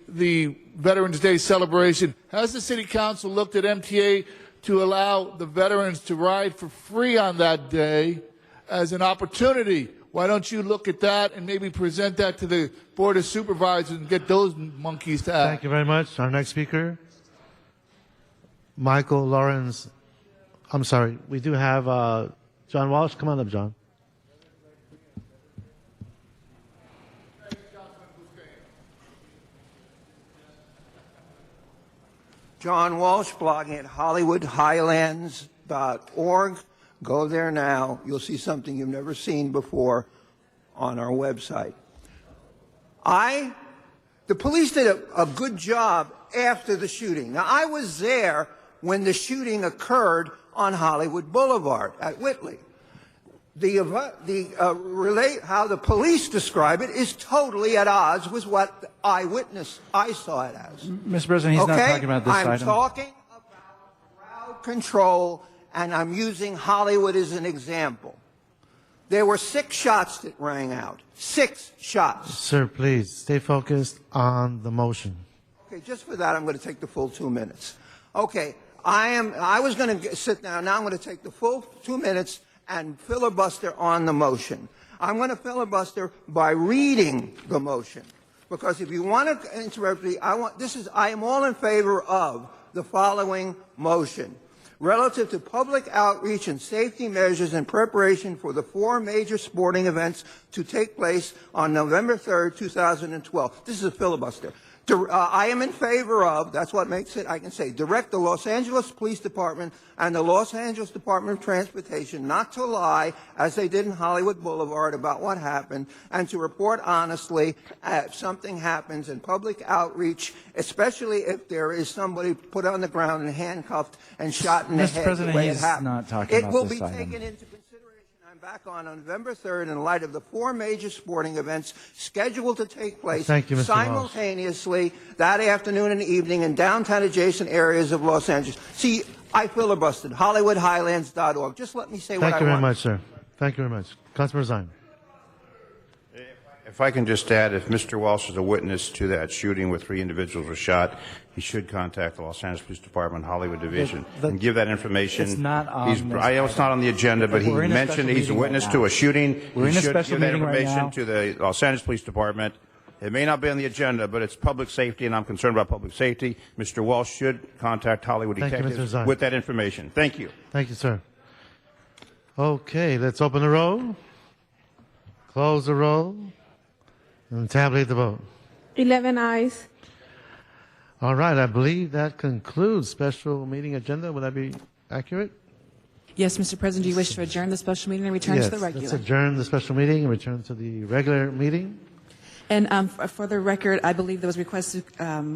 Veterans Day celebration, has the City Council looked at MTA to allow the veterans to ride for free on that day as an opportunity? Why don't you look at that and maybe present that to the Board of Supervisors and get those monkeys to act? Thank you very much. Our next speaker, Michael Lawrence. I'm sorry, we do have John Walsh. Come on up, John. John Walsh, blogging at HollywoodHighlands.org. Go there now. You'll see something you've never seen before on our website. The police did a good job after the shooting. Now, I was there when the shooting occurred on Hollywood Boulevard at Whitley. How the police describe it is totally at odds with what the eyewitness I saw it as. Mr. President, he's not talking about this I'm item. talking about crowd control, and I'm using Hollywood as an example. There were 6 shots that rang out. 6 shots. Sir, please stay focused on the motion. Okay, just for that, I'm going to take the full 2 minutes. Okay, I was going to sit down. Now I'm going to take the full 2 minutes and filibuster on the motion. I'm going to filibuster by reading the motion, because if you want to interrupt me, I am all in favor of the following motion. Relative to public outreach and safety measures in preparation for the 4 major sporting events to take place on November 3rd, 2012. This is a filibuster. I am in favor of, that's what makes it, I can say, direct the Los Angeles Police Department and the Los Angeles Department of Transportation not to lie, as they did in Hollywood Boulevard, about what happened, and to report honestly if something happens in public outreach, especially if there is somebody put on the ground and handcuffed and shot in the head. Mr. President, the way he's it happened. not talking about It will this be item. taken into consideration. I'm back on November 3rd in light of the 4 major sporting events scheduled to take place Thank you, Mr. simultaneously that afternoon and evening in downtown adjacent areas of Los Angeles. See, I filibustered. HollywoodHighlands.org. Just let me say what I want. Thank you very much, sir. Thank you very much. Councilman Zine. If I can just add, if Mr. Walsh is a witness to that shooting where 3 individuals were shot, he should contact the Los Angeles Police Department Hollywood Division and give that information. It's not on this I know it's not on the agenda, but he We're in a mentioned special he's a meeting witness right to now. a shooting. We're He in a should special give that meeting right information now. to the Los Angeles Police Department. It may not be on the agenda, but it's public safety, and I'm concerned about public safety. Mr. Walsh should contact Hollywood Thank you, detectives Mr. Zine. with that information. Thank you. Thank you, sir. Okay, let's open the roll, close the roll, and tabulate the vote. 11 eyes. All right, I believe that concludes special meeting agenda. Would that be accurate? Yes, Mr. President, do you wish to adjourn the special meeting and return Yes, to the regular? let's adjourn the special meeting and return to the regular meeting. And for the record, I believe there was requested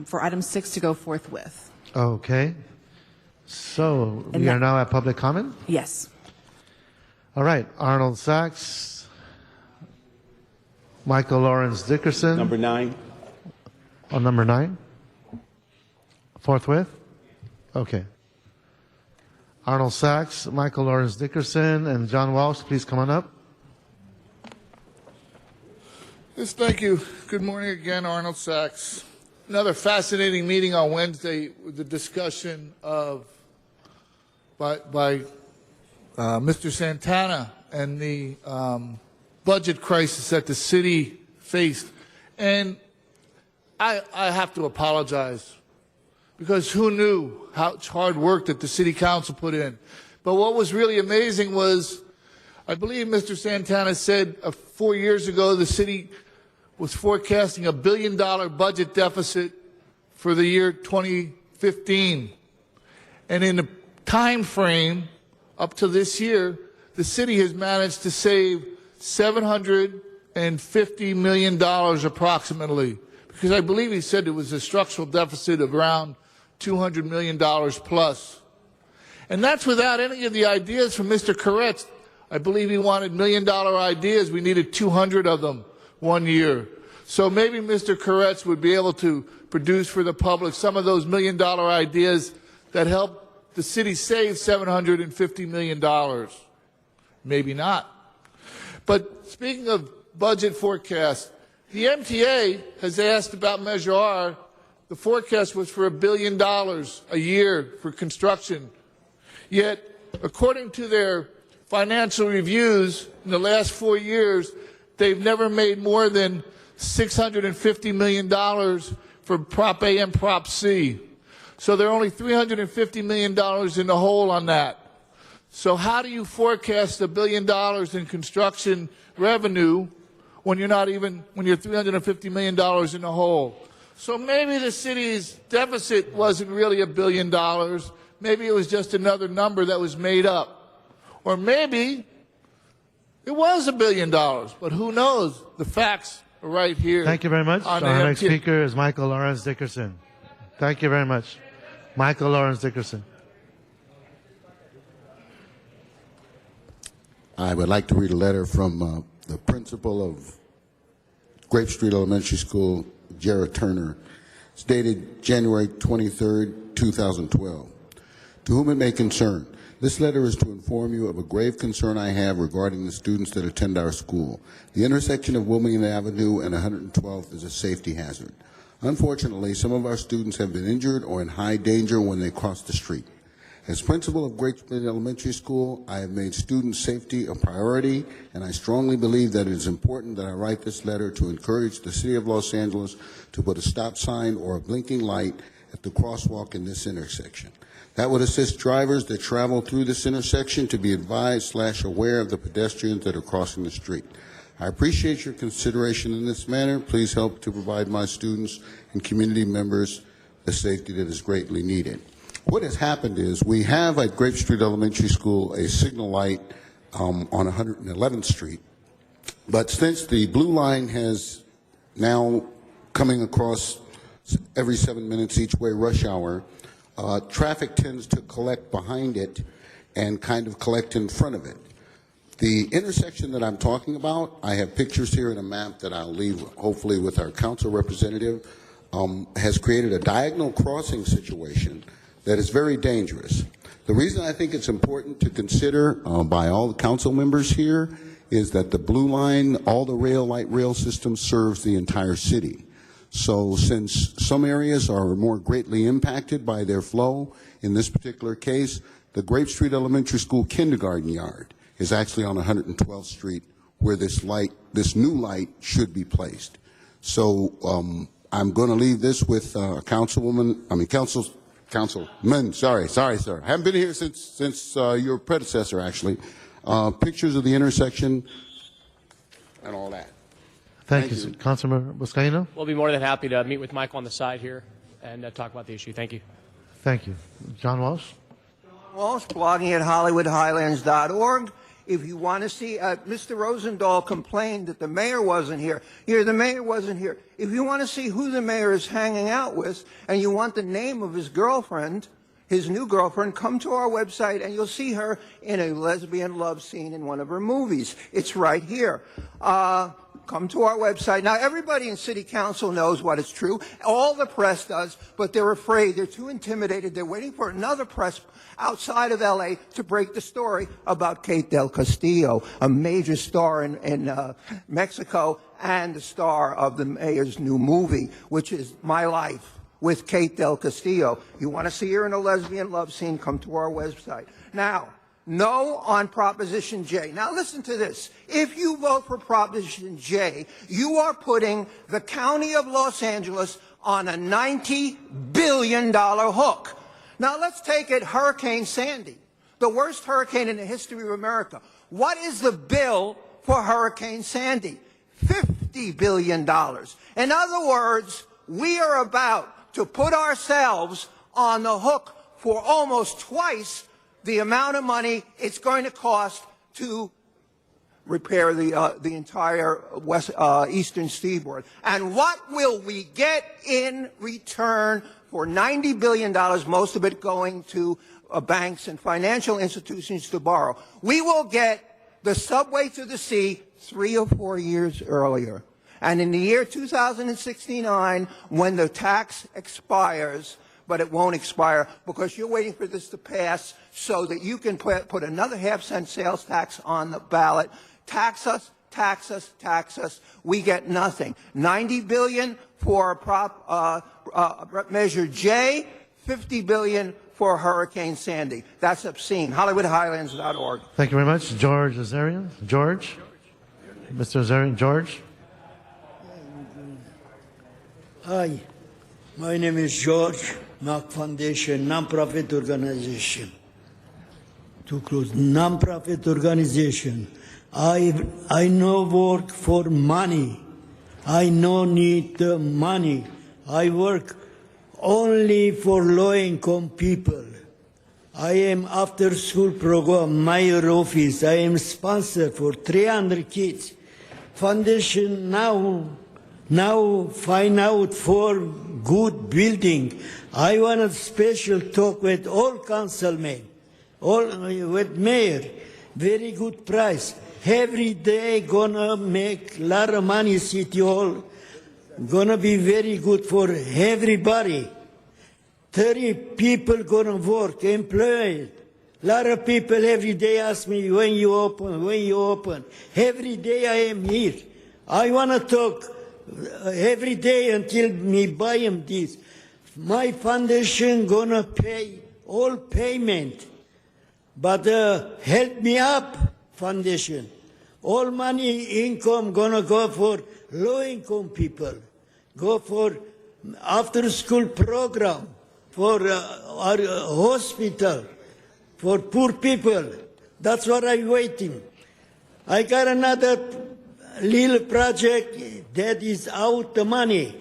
for item 6 to go forthwith. Okay. So And we are that- now at public comment? Yes. All right, Arnold Sachs, Michael Lawrence Dickerson. Number 9. On number 9? Forthwith? Okay. Arnold Sachs, Michael Lawrence Dickerson, and John Walsh, please come on up. Yes, thank you. Good morning again, Arnold Sachs. Another fascinating meeting on Wednesday with the discussion of by Mr. Santana and the budget crisis that the city faced. And I have to apologize, because who knew how much hard work that the city council put in. But what was really amazing was I believe Mr. Santana said 4 years ago the city was forecasting $1 billion budget deficit for the year 2015. And in the time frame up to this year, the city has managed to save $750 million approximately, because I believe he said it was a structural deficit of around $200 million plus. And that's without any of the ideas from Mr. Koretz. I believe he wanted $1 million ideas. We needed 200 of them 1 year. So maybe Mr. Koretz would be able to produce for the public some of those $1 million ideas that help the city save $750 million. Maybe not. But speaking of budget forecast, the MTA has asked about Measure R. The forecast was for $1 billion a year for construction. Yet, according to their financial reviews in the last 4 years, they've never made more than $650 million for Prop A and Prop C. So they're only $350 million in the hole on that. So how do you forecast $1 billion in construction revenue when you're $350 million in the hole? So maybe the city's deficit wasn't really $1 billion. Maybe it was just another number that was made up. Or maybe it was $1 billion, but who knows? The facts are right here. Thank you very much. Our next speaker is Michael Lawrence Dickerson. Thank you very much. Michael Lawrence Dickerson. I would like to read a letter from the principal of Grape Street Elementary School, Jared Turner. It's dated January 23rd, 2012. To whom it may concern, this letter is to inform you of a grave concern I have regarding the students that attend our school. The intersection of Wilmington Avenue and 112th is a safety hazard. Unfortunately, some of our students have been injured or in high danger when they cross the street. As principal of Grape Street Elementary School, I have made student safety a priority, and I strongly believe that it is important that I write this letter to encourage the City of Los Angeles to put a stop sign or a blinking light at the crosswalk in this intersection. That would assist drivers that travel through this intersection to be advised/aware of the pedestrians that are crossing the street. I appreciate your consideration in this manner. Please help to provide my students and community members the safety that is greatly needed. What has happened is we have at Grape Street Elementary School a signal light on 111th Street, but since the blue line has now coming across every 7 minutes each way rush hour, traffic tends to collect behind it and kind of collect in front of it. The intersection that I'm talking about, I have pictures here and a map that I'll leave hopefully with our council representative, has created a diagonal crossing situation that is very dangerous. The reason I think it's important to consider by all the council members here is that the blue line, all the light rail system serves the entire city. So since some areas are more greatly impacted by their flow, in this particular case, the Grape Street Elementary School kindergarten yard is actually on 112th Street where this new light should be placed. So I'm going to leave this with councilman, sorry, sir. I haven't been here since your predecessor, actually. Pictures of the intersection and all that. Thank you. Councilman Buscaino? We'll be more than happy to meet with Michael on the side here and talk about the issue. Thank you. Thank you. John Walsh? Walsh, blogging at HollywoodHighlands.org. If you want to see, Mr. Rosendahl complained that the mayor wasn't here. The mayor wasn't here. If you want to see who the mayor is hanging out with and you want the name of his girlfriend, his new girlfriend, come to our website and you'll see her in a lesbian love scene in one of her movies. It's right here. Come to our website. Now, everybody in City Council knows what is true. All the press does, but they're afraid. They're too intimidated. They're waiting for another press outside of L.A. to break the story about Kate Del Castillo, a major star in Mexico and the star of the mayor's new movie, which is My Life with Kate Del Castillo. You want to see her in a lesbian love scene, come to our website. Now, no on Proposition J. Now listen to this. If you vote for Proposition J, you are putting the county of Los Angeles on a $90 billion hook. Now let's take it Hurricane Sandy, the worst hurricane in the history of America. What is the bill for Hurricane Sandy? $50 billion. In other words, we are about to put ourselves on the hook for almost twice the amount of money it's going to cost to repair the entire eastern seaboard. And what will we get in return for $90 billion, most of it going to banks and financial institutions to borrow? We will get the subway to the sea 3 or 4 years earlier. And in the year 2069, when the tax expires, but it won't expire because you're waiting for this to pass so that you can put another half-cent sales tax on the ballot. Tax us, tax us, tax us. We get nothing. $90 billion for Measure J, $50 billion for Hurricane Sandy. That's obscene. HollywoodHighlands.org. Thank you very much. George Azarian. George? Mr. Azarian, George? Hi, my name is George. Mac Foundation, non-profit organization. To close, non-profit organization. I no work for money. I no need money. I work only for low-income people. I am after-school program, mayor office. I am sponsor for 300 kids. Foundation now find out for good building. I want a special talk with all councilmen, all with mayor. Very good price. Every day gonna make a lot of money. City Hall gonna be very good for everybody. 30 people gonna work, employed. A lot of people every day ask me when you open, when you open. Every day I am here. I wanna talk every day until me buy them this. My foundation gonna pay all payment, but help me up foundation. All money income gonna go for low income people, go for after school program, for our hospital, for poor people. That's what I'm waiting. I got another little project that is out the money.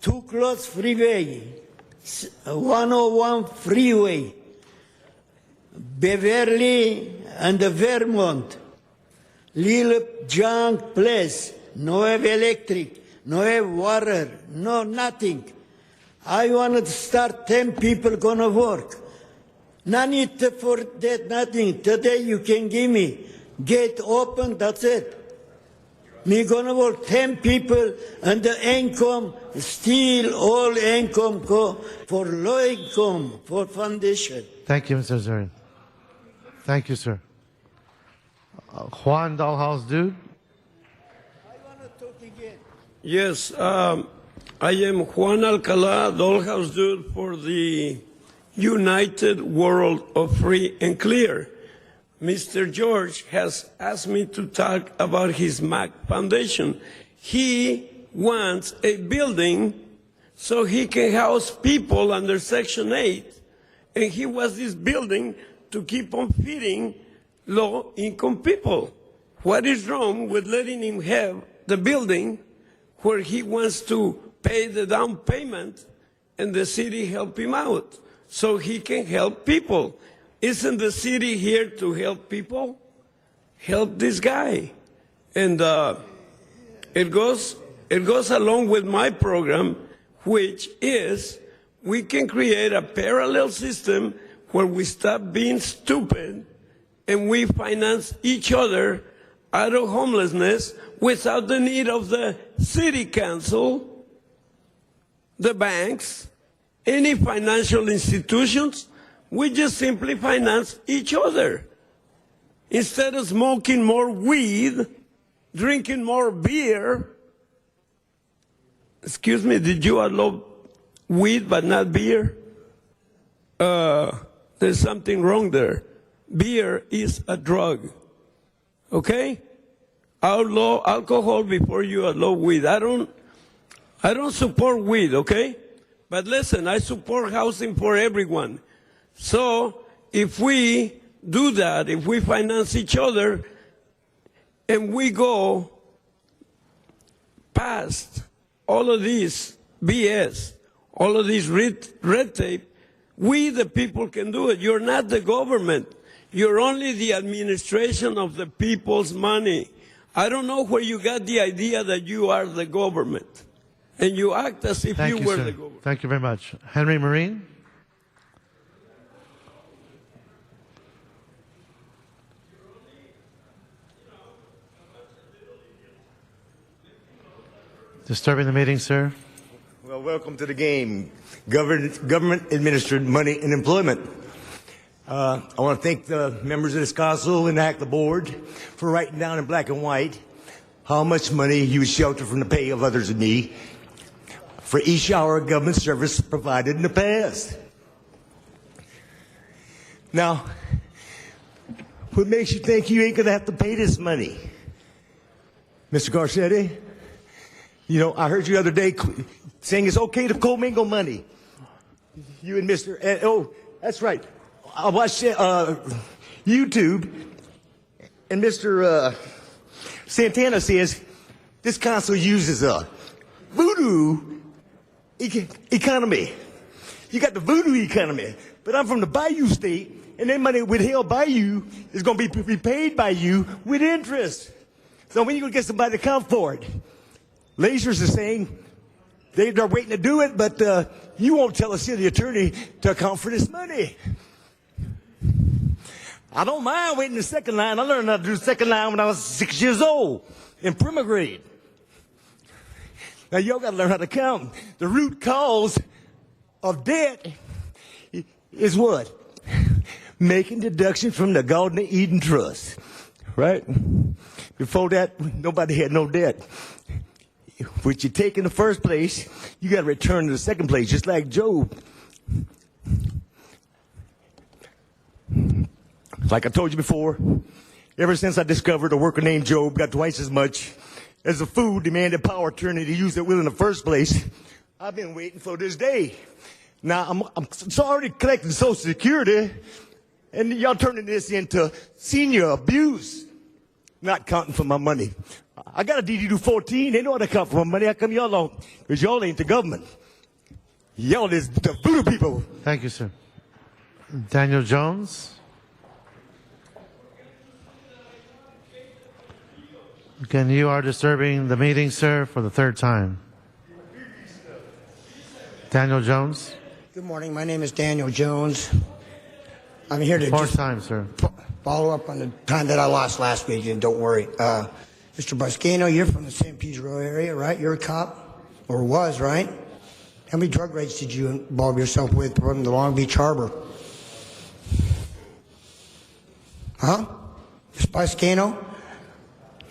Too Close Freeway, 101 Freeway, Beverly and Vermont. Little junk place, no have electric, no have water, no nothing. I want to start 10 people gonna work. No need for that, nothing. Today you can give me. Gate open, that's it. Me gonna work 10 people and the income, still all income go for low income, for foundation. Thank you, Mr. Azarian. Thank you, sir. Juan Dollhouse Dude. Yes, I am Juan Alcalá, Dollhouse Dude for the United World of Free and Clear. Mr. George has asked me to talk about his MAC Foundation. He wants a building so he can house people under Section 8. And he wants this building to keep on feeding low-income people. What is wrong with letting him have the building where he wants to pay the down payment and the city help him out so he can help people? Isn't the city here to help people? Help this guy. And it goes along with my program, which is we can create a parallel system where we stop being stupid and we finance each other out of homelessness without the need of the city council, the banks, any financial institutions. We just simply finance each other. Instead of smoking more weed, drinking more beer. Excuse me, did you allow weed but not beer? There's something wrong there. Beer is a drug. Okay? Outlaw alcohol before you outlaw weed. I don't support weed, okay? But listen, I support housing for everyone. So if we do that, if we finance each other and we go past all of this BS, all of this red tape, we the people can do it. You're not the government. You're only the administration of the people's money. I don't know where you got the idea that you are the government. And you act as if Thank you you, were sir. the government. Thank you very much. Henry Marine? Disturbing the meeting, sir. Well, welcome to the game. Government-administered money and employment. I want to thank the members of this council and the board for writing down in black and white how much money you would shelter from the pay of others and me for each hour of government service provided in the past. Now, what makes you think you ain't going to have to pay this money? Mr. Garcetti, you know, I heard you the other day saying it's okay to commingle money. You and Mr. Oh, that's right. I watched YouTube, and Mr. Santana says this council uses a voodoo economy. You got the voodoo economy, but I'm from the Bayou State, and that money withheld by you is going to be repaid by you with interest. So when you going to get somebody to account for it? Lasers are saying they're waiting to do it, but you won't tell a city attorney to account for this money. I don't mind waiting the second line. I learned how to do the second line when I was 6 years old in prima grade. Now, y'all got to learn how to count. The root cause of debt is what? Making deductions from the Golden Eden Trust, right? Before that, nobody had no debt. What you take in the first place, you got to return to the second place, just like Job. Like I told you before, ever since I discovered a worker named Job got twice as much as the food demanded power attorney to use it with in the first place, I've been waiting for this day. Now, I'm already collecting Social Security, and y'all turning this into senior abuse, not counting for my money. I got a DD 14. They know how to count for my money. How come y'all don't? Because y'all ain't the government. Y'all is the voodoo people. Thank you, sir. Daniel Jones? Again, you are disturbing the meeting, sir, for the third time. Daniel Jones? Good morning. My name is Daniel Jones. I'm here to Fourth time, sir. follow up on the time that I lost last week, and don't worry. Mr. Buscano, you're from the San Pedro area, right? You're a cop, or was, right? How many drug raids did you involve yourself with from the Long Beach Harbor? Huh? Mr. Buscano?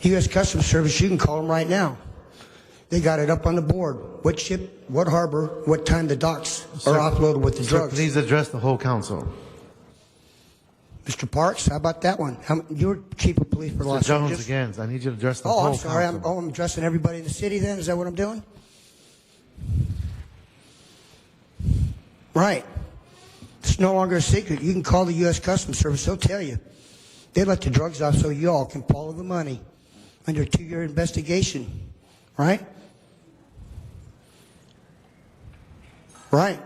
U.S. Customs Service, you can call them right now. They got it up on the board. What ship, what harbor, what time the docks are offloaded with the drugs. Please address the whole council. Mr. Parks, how about that one? You're chief of police for Los Jones Angeles. again. I need you to address the Oh, whole I'm sorry. council. I'm addressing everybody in the city then? Is that what I'm doing? Right. It's no longer a secret. You can call the U.S. Customs Service. They'll tell you. They let the drugs off so you all can follow the money under a 2-year investigation. Right? Right.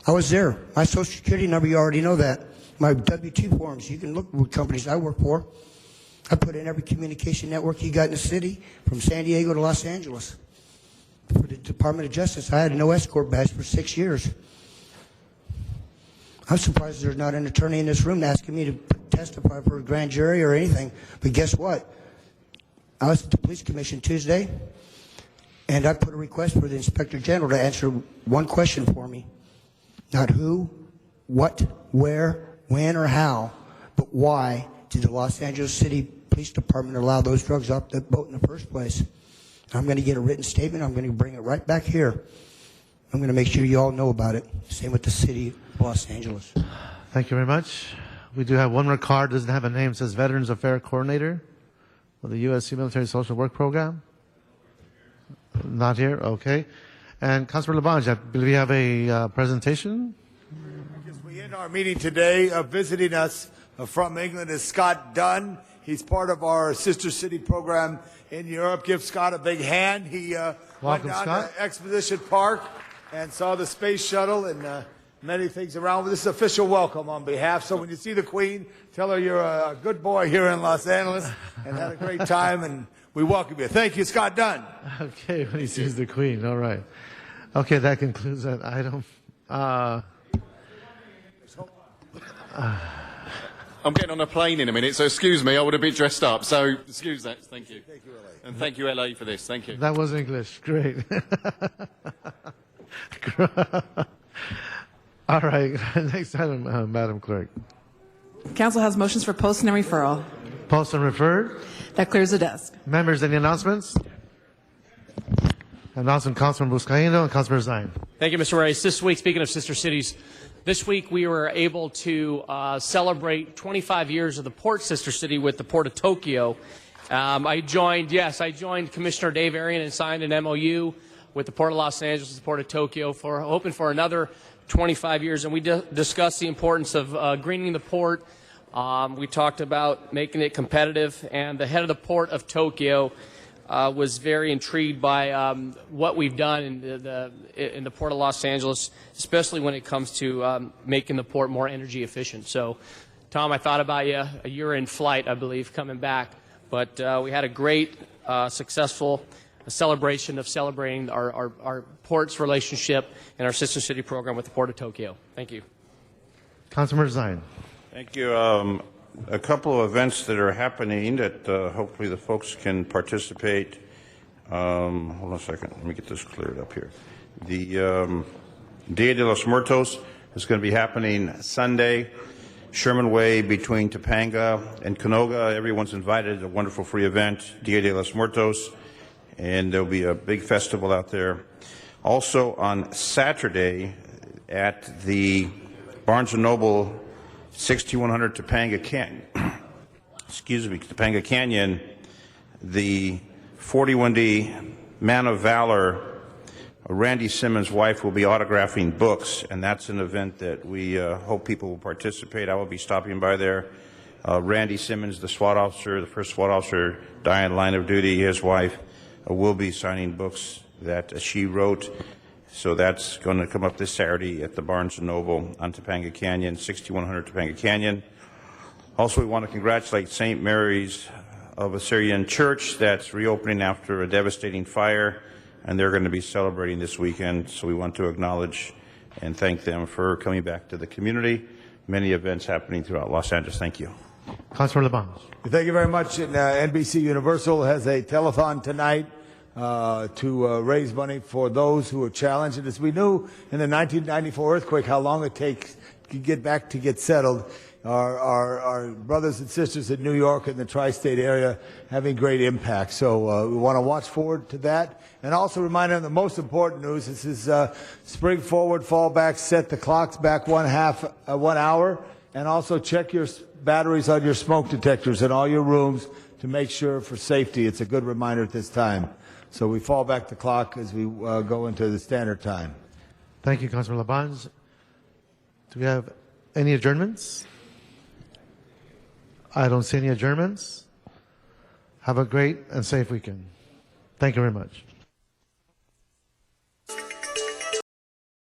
I was there. My Social Security number, you already know that. My W-2 forms, you can look what companies I work for. I put in every communication network you got in the city, from San Diego to Los Angeles. For the Department of Justice, I had no escort badge for 6 years. I'm surprised there's not an attorney in this room asking me to testify for a grand jury or anything. But guess what? I was at the police commission Tuesday, and I put a request for the inspector general to answer one question for me. Not who, what, where, when, or how, but why did the Los Angeles City Police Department allow those drugs off the boat in the first place? I'm going to get a written statement. I'm going to bring it right back here. I'm going to make sure you all know about it. Same with the city of Los Angeles. Thank you very much. We do have one more card. Doesn't have a name. It says Veterans Affairs Coordinator of the USC Military Social Work Program. Not here. Okay. And Councilor Labange, I believe you have a presentation. We end our meeting today visiting us from England is Scott Dunn. He's part of our Sister City program in Europe. Give Scott a big hand. He went down Scott. to Exposition Park and saw the space shuttle and many things around. This is official welcome on behalf. So when you see the Queen, tell her you're a good boy here in Los Angeles and had a great time, and we welcome you. Thank you, Scott Dunn. Okay, when he sees the Queen. All right. Okay, that concludes that item. I'm getting on a plane in a minute, so excuse me, I would have been dressed up. So excuse that. Thank you. Thank you, LA. And thank you, LA, for this. Thank you. That was English. Great. All right. Next item, Madam Clerk. Council has motions for posting and referral. Post and referred. That clears the desk. Members, any announcements? Announcement, Councilman Buscaino and Councilman Zine. Thank you, Mr. Reyes. This week, speaking of sister cities, this week we were able to celebrate 25 years of the Port Sister City with the Port of Tokyo. I joined Commissioner Dave Arian and signed an MOU with the Port of Los Angeles and the Port of Tokyo for hoping for another 25 years, and we discussed the importance of greening the port. We talked about making it competitive, and the head of the Port of Tokyo was very intrigued by what we've done in the Port of Los Angeles, especially when it comes to making the port more energy efficient. So, Tom, I thought about you. You're in flight, I believe, coming back. But we had a great, successful celebration of celebrating our port's relationship and our sister city program with the Port of Tokyo. Thank you. Councilman Zine. Thank you. A couple of events that are happening that hopefully the folks can participate. Hold on a second. Let me get this cleared up here. The Dia de los Muertos is going to be happening Sunday, Sherman Way between Topanga and Canoga. Everyone's invited. It's a wonderful free event, Dia de los Muertos, and there'll be a big festival out there. Also on Saturday at the Barnes & Noble 6100 Topanga Canyon, Topanga Canyon, the 41D Man of Valor, Randy Simmons' wife, will be autographing books, and that's an event that we hope people will participate. I will be stopping by there. Randy Simmons, the SWAT officer, the first SWAT officer, dying line of duty, his wife, will be signing books that she wrote. So that's going to come up this Saturday at the Barnes & Noble on Topanga Canyon, 6100 Topanga Canyon. Also, we want to congratulate St. Mary's of Assyrian Church that's reopening after a devastating fire, and they're going to be celebrating this weekend. So we want to acknowledge and thank them for coming back to the community. Many events happening throughout Los Angeles. Thank you. Councilor LeBon. Thank you very much. And, NBC Universal has a telethon tonight to raise money for those who are challenged. And as we knew in the 1994 earthquake, how long it takes to get settled. Our brothers and sisters in New York and the tri-state area having great impact. So we want to watch forward to that. And also remind them the most important news, this is spring forward, fall back, set the clocks back 1 hour. And also check your batteries on your smoke detectors in all your rooms to make sure for safety. It's a good reminder at this time. So we fall back the clock as we go into the standard time. Thank you, Councilman LeBon. Do we have any adjournments? I don't see any adjournments. Have a great and safe weekend. Thank you very much.